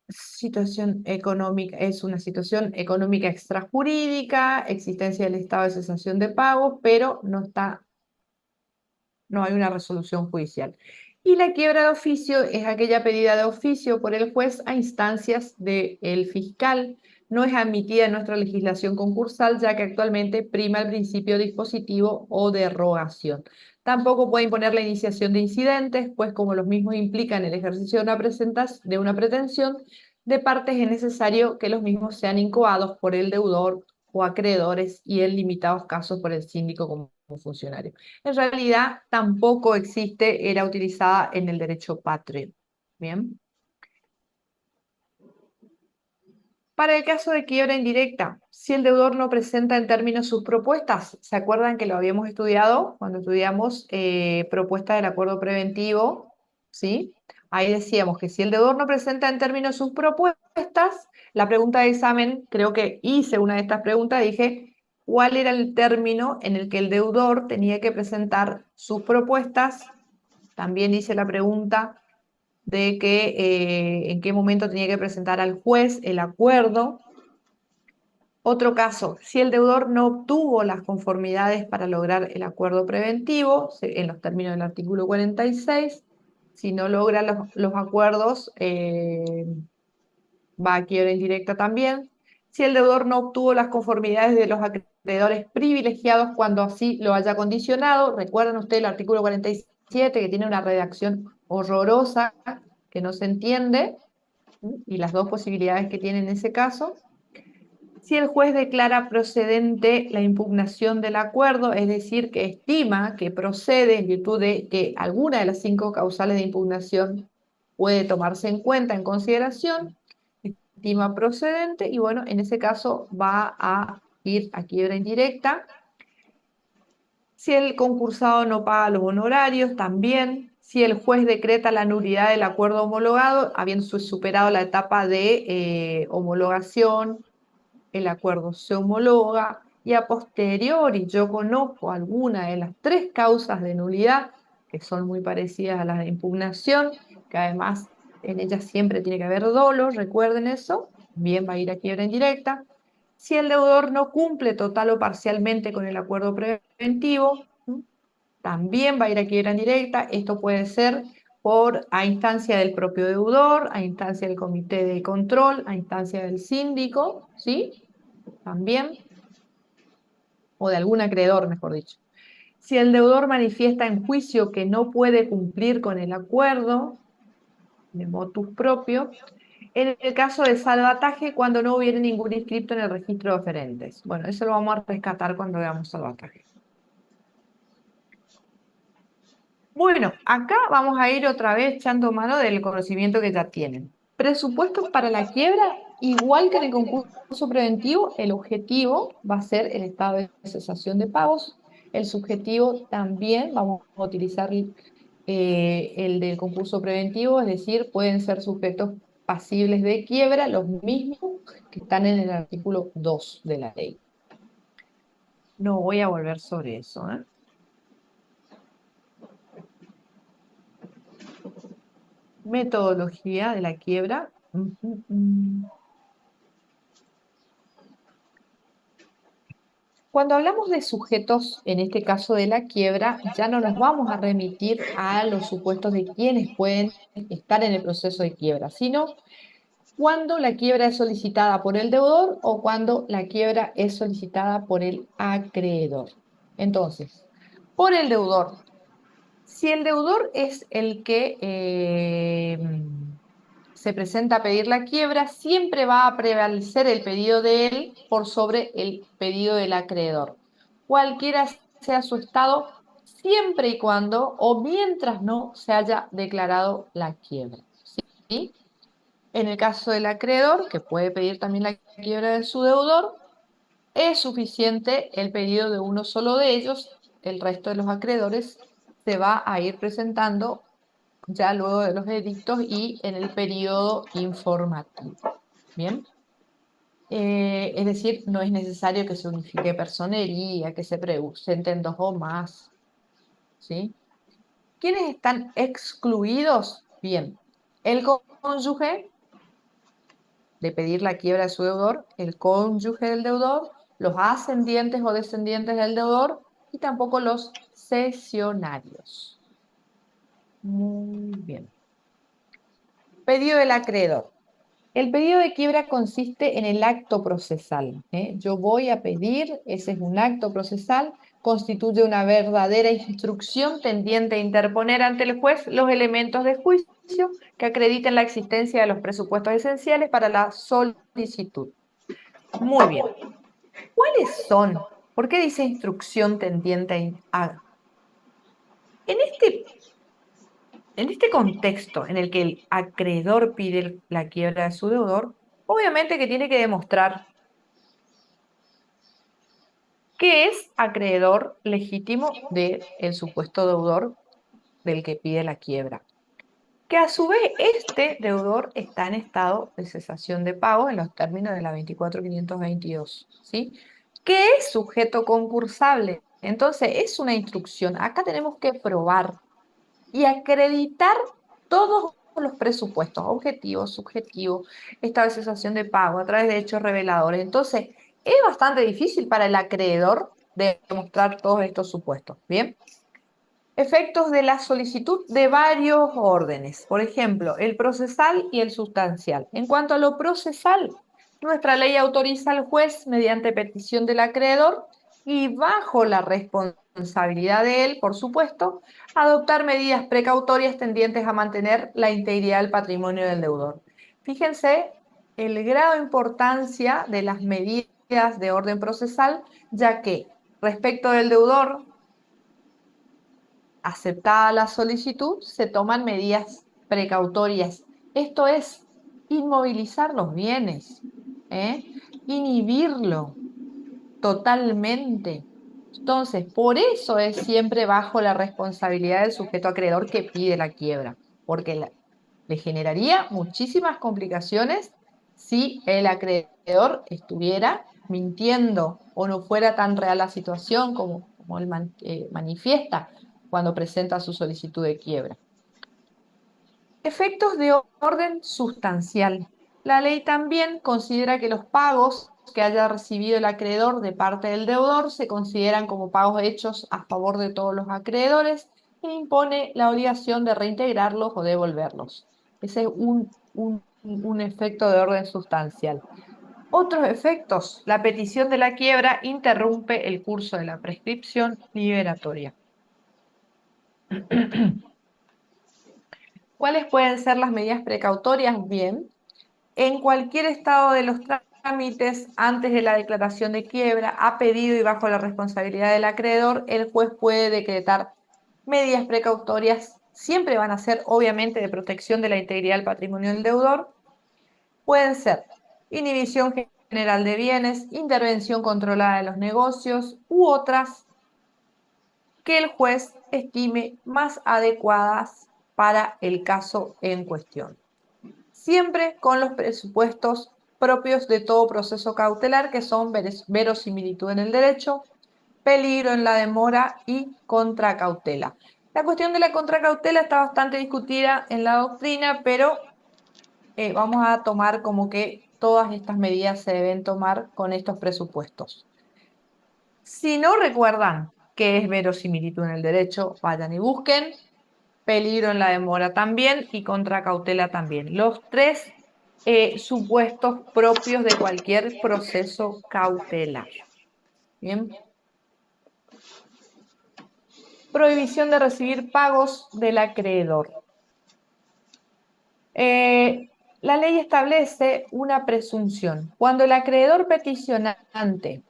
Situación económica, es una situación económica extrajurídica, existencia del estado de cesación de pagos, pero no hay una resolución judicial. Y la quiebra de oficio es aquella pedida de oficio por el juez a instancias del fiscal no es admitida en nuestra legislación concursal, ya que actualmente prima el principio dispositivo o de rogación. Tampoco puede imponer la iniciación de incidentes, pues como los mismos implican el ejercicio de una pretensión de partes, es necesario que los mismos sean incoados por el deudor o acreedores y en limitados casos por el síndico como funcionario. En realidad tampoco existe, era utilizada en el derecho patrio. Bien. Para el caso de quiebra indirecta, si el deudor no presenta en términos sus propuestas, ¿se acuerdan que lo habíamos estudiado cuando estudiamos propuesta del acuerdo preventivo? ¿Sí? Ahí decíamos que si el deudor no presenta en términos sus propuestas, la pregunta de examen, creo que hice una de estas preguntas, dije, ¿cuál era el término en el que el deudor tenía que presentar sus propuestas? También hice la pregunta de que en qué momento tenía que presentar al juez el acuerdo. Otro caso, si el deudor no obtuvo las conformidades para lograr el acuerdo preventivo, en los términos del artículo 46, si no logra los acuerdos, va a quiebra indirecta también. Si el deudor no obtuvo las conformidades de los acreedores privilegiados cuando así lo haya condicionado, recuerden ustedes el artículo 47 que tiene una redacción horrorosa que no se entiende, y las dos posibilidades que tiene en ese caso. Si el juez declara procedente la impugnación del acuerdo, es decir, que estima que procede en virtud de que alguna de las 5 causales de impugnación puede tomarse en cuenta, en consideración, estima procedente, y bueno, en ese caso va a ir a quiebra indirecta. Si el concursado no paga los honorarios, también. Si el juez decreta la nulidad del acuerdo homologado, habiendo superado la etapa de homologación, el acuerdo se homologa y a posteriori yo conozco alguna de las 3 causas de nulidad, que son muy parecidas a las de impugnación, que además en ellas siempre tiene que haber dolo, recuerden eso, bien va a ir a quiebra indirecta. Si el deudor no cumple total o parcialmente con el acuerdo preventivo, también va a ir a quiebra indirecta. Esto puede ser a instancia del propio deudor, a instancia del comité de control, a instancia del síndico, ¿sí? También, o de algún acreedor, mejor dicho. Si el deudor manifiesta en juicio que no puede cumplir con el acuerdo, de motus propio, en el caso de salvataje, cuando no hubiera ningún inscripto en el registro de oferentes. Bueno, eso lo vamos a rescatar cuando veamos salvataje. Bueno, acá vamos a ir otra vez echando mano del conocimiento que ya tienen. Presupuestos para la quiebra, igual que en el concurso preventivo, el objetivo va a ser el estado de cesación de pagos. El subjetivo también vamos a utilizar el del concurso preventivo, es decir, pueden ser sujetos pasibles de quiebra, los mismos que están en el artículo 2 de la ley. No voy a volver sobre eso, ¿eh? Metodología de la quiebra. Cuando hablamos de sujetos, en este caso de la quiebra, ya no nos vamos a remitir a los supuestos de quienes pueden estar en el proceso de quiebra, sino cuando la quiebra es solicitada por el deudor o cuando la quiebra es solicitada por el acreedor. Entonces, por el deudor. Si el deudor es el que se presenta a pedir la quiebra, siempre va a prevalecer el pedido de él por sobre el pedido del acreedor. Cualquiera sea su estado, siempre y cuando o mientras no se haya declarado la quiebra. ¿Sí? En el caso del acreedor, que puede pedir también la quiebra de su deudor, es suficiente el pedido de uno solo de ellos, el resto de los acreedores se va a ir presentando ya luego de los edictos y en el periodo informativo. Bien. Es decir, no es necesario que se unifique personería, que se presenten 2 o más. ¿Sí? ¿Quiénes están excluidos? Bien, el cónyuge de pedir la quiebra de su deudor, el cónyuge del deudor, los ascendientes o descendientes del deudor y tampoco los cesionarios. Muy bien. Pedido del acreedor. El pedido de quiebra consiste en el acto procesal. Yo voy a pedir, ese es un acto procesal, constituye una verdadera instrucción tendiente a interponer ante el juez los elementos de juicio que acrediten la existencia de los presupuestos esenciales para la solicitud. Muy bien. ¿Cuáles son? ¿Por qué dice instrucción tendiente a? En este contexto en el que el acreedor pide la quiebra de su deudor, obviamente que tiene que demostrar que es acreedor legítimo del supuesto deudor del que pide la quiebra. Que a su vez este deudor está en estado de cesación de pago en los términos de la 24.522, ¿sí? Que es sujeto concursable. Entonces es una instrucción. Acá tenemos que probar y acreditar todos los presupuestos, objetivos, subjetivos, estado de cesación de pago a través de hechos reveladores. Entonces, es bastante difícil para el acreedor demostrar todos estos supuestos. Bien. Efectos de la solicitud de varios órdenes. Por ejemplo, el procesal y el sustancial. En cuanto a lo procesal, nuestra ley autoriza al juez, mediante petición del acreedor y bajo la responsabilidad de él, por supuesto, adoptar medidas precautorias tendientes a mantener la integridad del patrimonio del deudor. Fíjense el grado de importancia de las medidas de orden procesal, ya que respecto del deudor, aceptada la solicitud, se toman medidas precautorias. Esto es inmovilizar los bienes, inhibirlo totalmente. Entonces, por eso es siempre bajo la responsabilidad del sujeto acreedor que pide la quiebra, porque le generaría muchísimas complicaciones si el acreedor estuviera mintiendo o no fuera tan real la situación como él manifiesta cuando presenta su solicitud de quiebra. Efectos de orden sustancial. La ley también considera que los pagos que haya recibido el acreedor de parte del deudor se consideran como pagos hechos a favor de todos los acreedores e impone la obligación de reintegrarlos o devolverlos. Ese es un efecto de orden sustancial. Otros efectos. La petición de la quiebra interrumpe el curso de la prescripción liberatoria. ¿Cuáles pueden ser las medidas precautorias? Bien, en cualquier estado de los trámites antes de la declaración de quiebra, a pedido y bajo la responsabilidad del acreedor, el juez puede decretar medidas precautorias. Siempre van a ser, obviamente, de protección de la integridad del patrimonio del deudor. Pueden ser inhibición general de bienes, intervención controlada de los negocios u otras que el juez estime más adecuadas para el caso en cuestión. Siempre con los presupuestos propios de todo proceso cautelar, que son verosimilitud en el derecho, peligro en la demora y contracautela. La cuestión de la contracautela está bastante discutida en la doctrina, pero vamos a tomar como que todas estas medidas se deben tomar con estos presupuestos. Si no recuerdan qué es verosimilitud en el derecho, vayan y busquen. Peligro en la demora también y contracautela también. Los tres supuestos propios de cualquier proceso cautelar. Bien. Prohibición de recibir pagos del acreedor. La ley establece una presunción. Cuando el acreedor peticionante,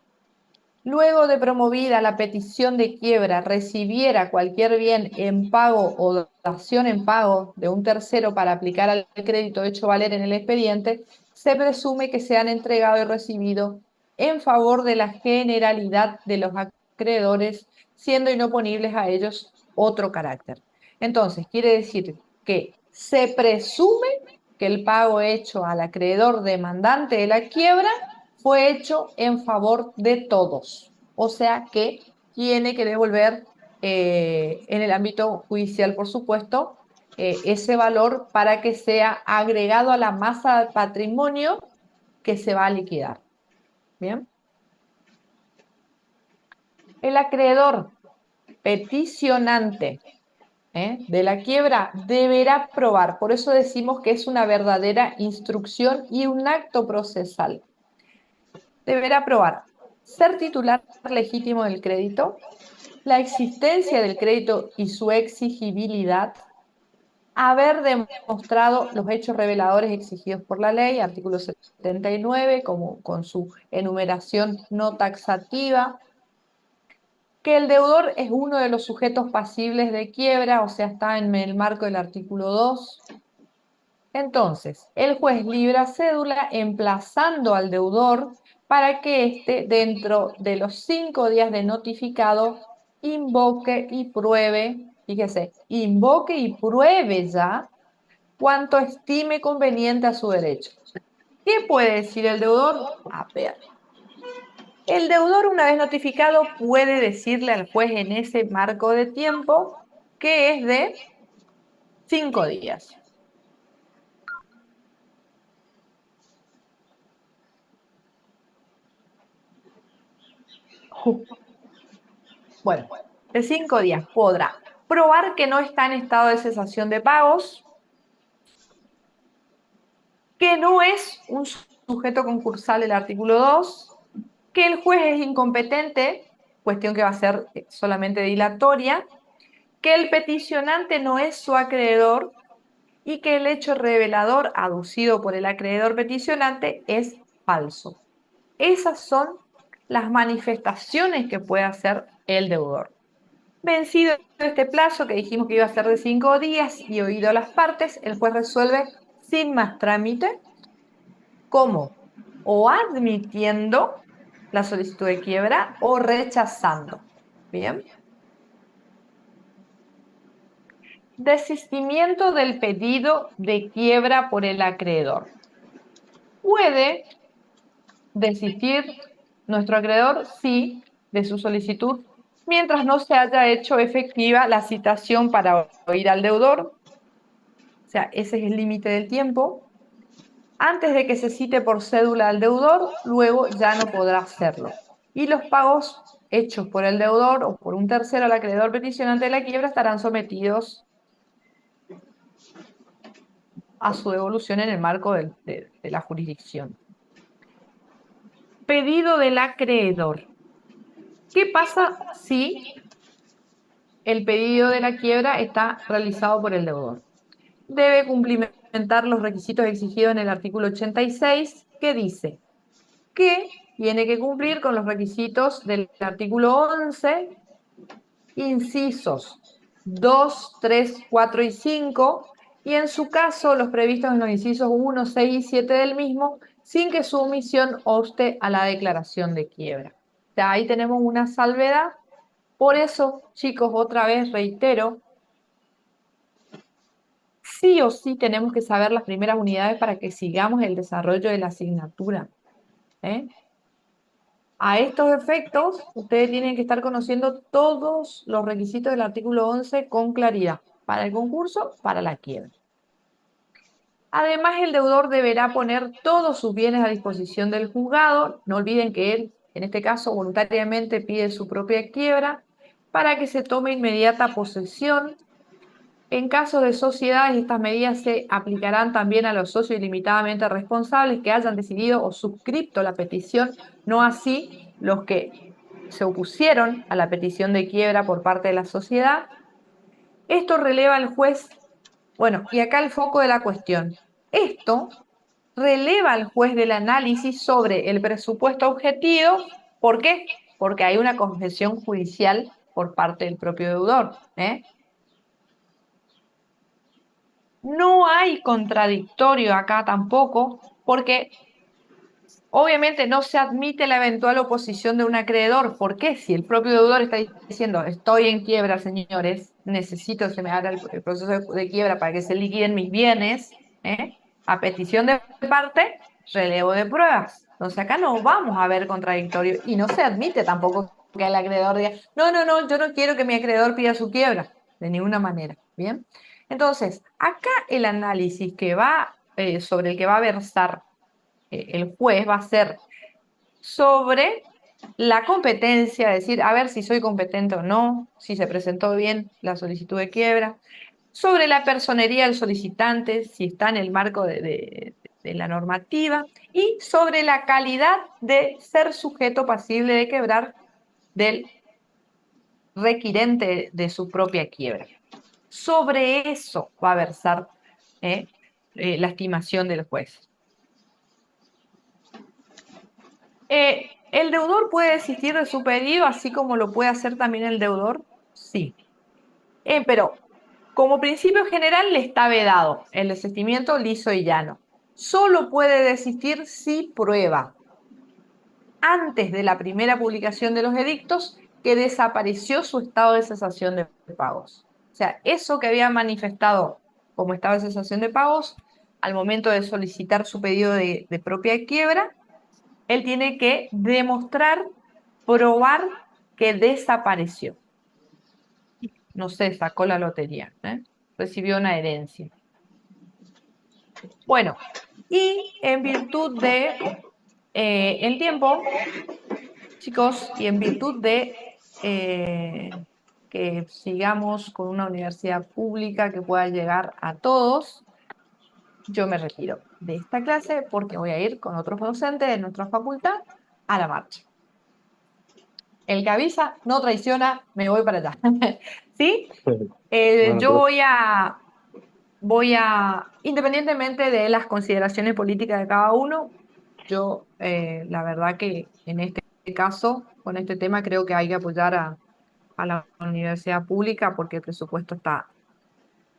luego de promovida la petición de quiebra, recibiera cualquier bien en pago o dación en pago de un tercero para aplicar al crédito hecho valer en el expediente, se presume que se han entregado y recibido en favor de la generalidad de los acreedores, siendo inoponibles a ellos otro carácter. Entonces, quiere decir que se presume que el pago hecho al acreedor demandante de la quiebra fue hecho en favor de todos. O sea que tiene que devolver en el ámbito judicial, por supuesto, ese valor para que sea agregado a la masa de patrimonio que se va a liquidar. Bien. El acreedor peticionante de la quiebra deberá probar. Por eso decimos que es una verdadera instrucción y un acto procesal. Deberá probar ser titular legítimo del crédito, la existencia del crédito y su exigibilidad, haber demostrado los hechos reveladores exigidos por la ley, artículo 79, como con su enumeración no taxativa, que el deudor es uno de los sujetos pasibles de quiebra, o sea, está en el marco del artículo 2. Entonces, el juez libra cédula emplazando al deudor para que éste, dentro de los 5 días de notificado, invoque y pruebe, fíjese, invoque y pruebe ya cuanto estime conveniente a su derecho. ¿Qué puede decir el deudor? A ver. El deudor, una vez notificado, puede decirle al juez en ese marco de tiempo que es de 5 días. Bueno, de 5 días podrá probar que no está en estado de cesación de pagos, que no es un sujeto concursal del artículo 2, que el juez es incompetente, cuestión que va a ser solamente dilatoria, que el peticionante no es su acreedor y que el hecho revelador aducido por el acreedor peticionante es falso. Esas son las manifestaciones que puede hacer el deudor. Vencido este plazo, que dijimos que iba a ser de 5 días y oído las partes, el juez resuelve sin más trámite, como o admitiendo la solicitud de quiebra o rechazando. Bien. Desistimiento del pedido de quiebra por el acreedor. ¿Puede desistir nuestro acreedor? Sí, de su solicitud, mientras no se haya hecho efectiva la citación para oír al deudor. O sea, ese es el límite del tiempo. Antes de que se cite por cédula al deudor, luego ya no podrá hacerlo. Y los pagos hechos por el deudor o por un tercero al acreedor peticionante de la quiebra estarán sometidos a su devolución en el marco de la jurisdicción. Pedido del acreedor. ¿Qué pasa si el pedido de la quiebra está realizado por el deudor? Debe cumplimentar los requisitos exigidos en el artículo 86, que dice que tiene que cumplir con los requisitos del artículo 11, incisos 2, 3, 4 y 5, y en su caso los previstos en los incisos 1, 6 y 7 del mismo, sin que su omisión obste a la declaración de quiebra. O sea, ahí tenemos una salvedad. Por eso, chicos, otra vez reitero, sí o sí tenemos que saber las primeras unidades para que sigamos el desarrollo de la asignatura. A estos efectos, ustedes tienen que estar conociendo todos los requisitos del artículo 11 con claridad, para el concurso, para la quiebra. Además, el deudor deberá poner todos sus bienes a disposición del juzgado. No olviden que él, en este caso, voluntariamente pide su propia quiebra para que se tome inmediata posesión. En caso de sociedades, estas medidas se aplicarán también a los socios ilimitadamente responsables que hayan decidido o suscrito la petición, no así los que se opusieron a la petición de quiebra por parte de la sociedad. Esto releva al juez, bueno, y acá el foco de la cuestión. Esto releva al juez del análisis sobre el presupuesto objetivo. ¿Por qué? Porque hay una confesión judicial por parte del propio deudor. No hay contradictorio acá tampoco, porque obviamente no se admite la eventual oposición de un acreedor. ¿Por qué? Si el propio deudor está diciendo, estoy en quiebra, señores, necesito que se me haga el proceso de quiebra para que se liquiden mis bienes, a petición de parte, relevo de pruebas. Entonces acá no vamos a ver contradictorio y no se admite tampoco que el acreedor diga, no, yo no quiero que mi acreedor pida su quiebra, de ninguna manera, ¿bien? Entonces, acá el análisis que sobre el que va a versar el juez va a ser sobre la competencia, decir, a ver si soy competente o no, si se presentó bien la solicitud de quiebra, sobre la personería del solicitante, si está en el marco de la normativa, y sobre la calidad de ser sujeto pasible de quebrar del requirente de su propia quiebra. Sobre eso va a versar la estimación del juez. ¿El deudor puede desistir de su pedido así como lo puede hacer también el deudor? Sí. Pero como principio general le está vedado el desistimiento liso y llano. Solo puede desistir si prueba, antes de la primera publicación de los edictos, que desapareció su estado de cesación de pagos. O sea, eso que había manifestado como estado de cesación de pagos, al momento de solicitar su pedido de propia quiebra, él tiene que demostrar, probar que desapareció. No sé, sacó la lotería, recibió una herencia. Bueno, y en virtud de el tiempo, chicos, y en virtud de que sigamos con una universidad pública que pueda llegar a todos, yo me retiro de esta clase porque voy a ir con otros docentes de nuestra facultad a la marcha. El que avisa no traiciona, me voy para allá. ¿Sí? Bueno, Yo voy a, independientemente de las consideraciones políticas de cada uno, yo la verdad que en este caso, con este tema, creo que hay que apoyar a la universidad pública porque el presupuesto está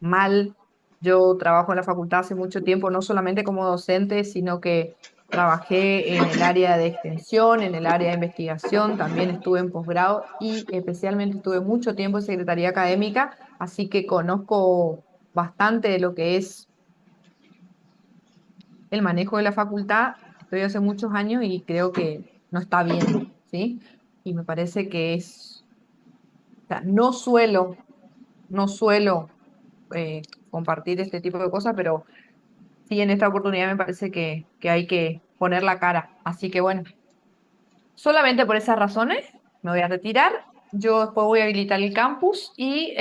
mal. Yo trabajo en la facultad hace mucho tiempo, no solamente como docente, sino que trabajé en el área de extensión, en el área de investigación, también estuve en posgrado y especialmente estuve mucho tiempo en secretaría académica, así que conozco bastante de lo que es el manejo de la facultad. Estoy hace muchos años y creo que no está bien, ¿sí? Y me parece que o sea, no suelo compartir este tipo de cosas, pero sí, en esta oportunidad me parece que hay que poner la cara. Así que bueno, solamente por esas razones me voy a retirar. Yo después voy a habilitar el campus y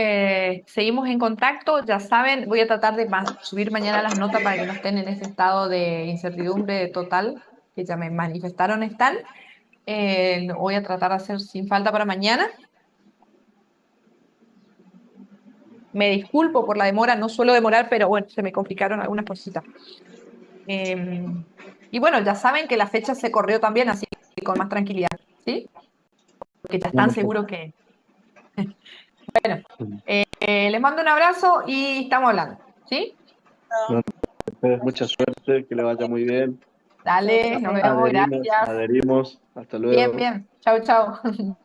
seguimos en contacto. Ya saben, voy a tratar de subir mañana las notas para que no estén en ese estado de incertidumbre total que ya me manifestaron están. Lo voy a tratar de hacer sin falta para mañana. Me disculpo por la demora, no suelo demorar, pero bueno, se me complicaron algunas cositas. Y bueno, ya saben que la fecha se corrió también, así que con más tranquilidad, ¿sí? Porque ya están bueno, pues, seguros que... les mando un abrazo y estamos hablando, ¿sí? bueno, pues, mucha suerte, que le vaya muy bien. Dale, nos vemos, Adherimos, gracias. adherimos. Hasta Bien, luego. bien. Chau, chau.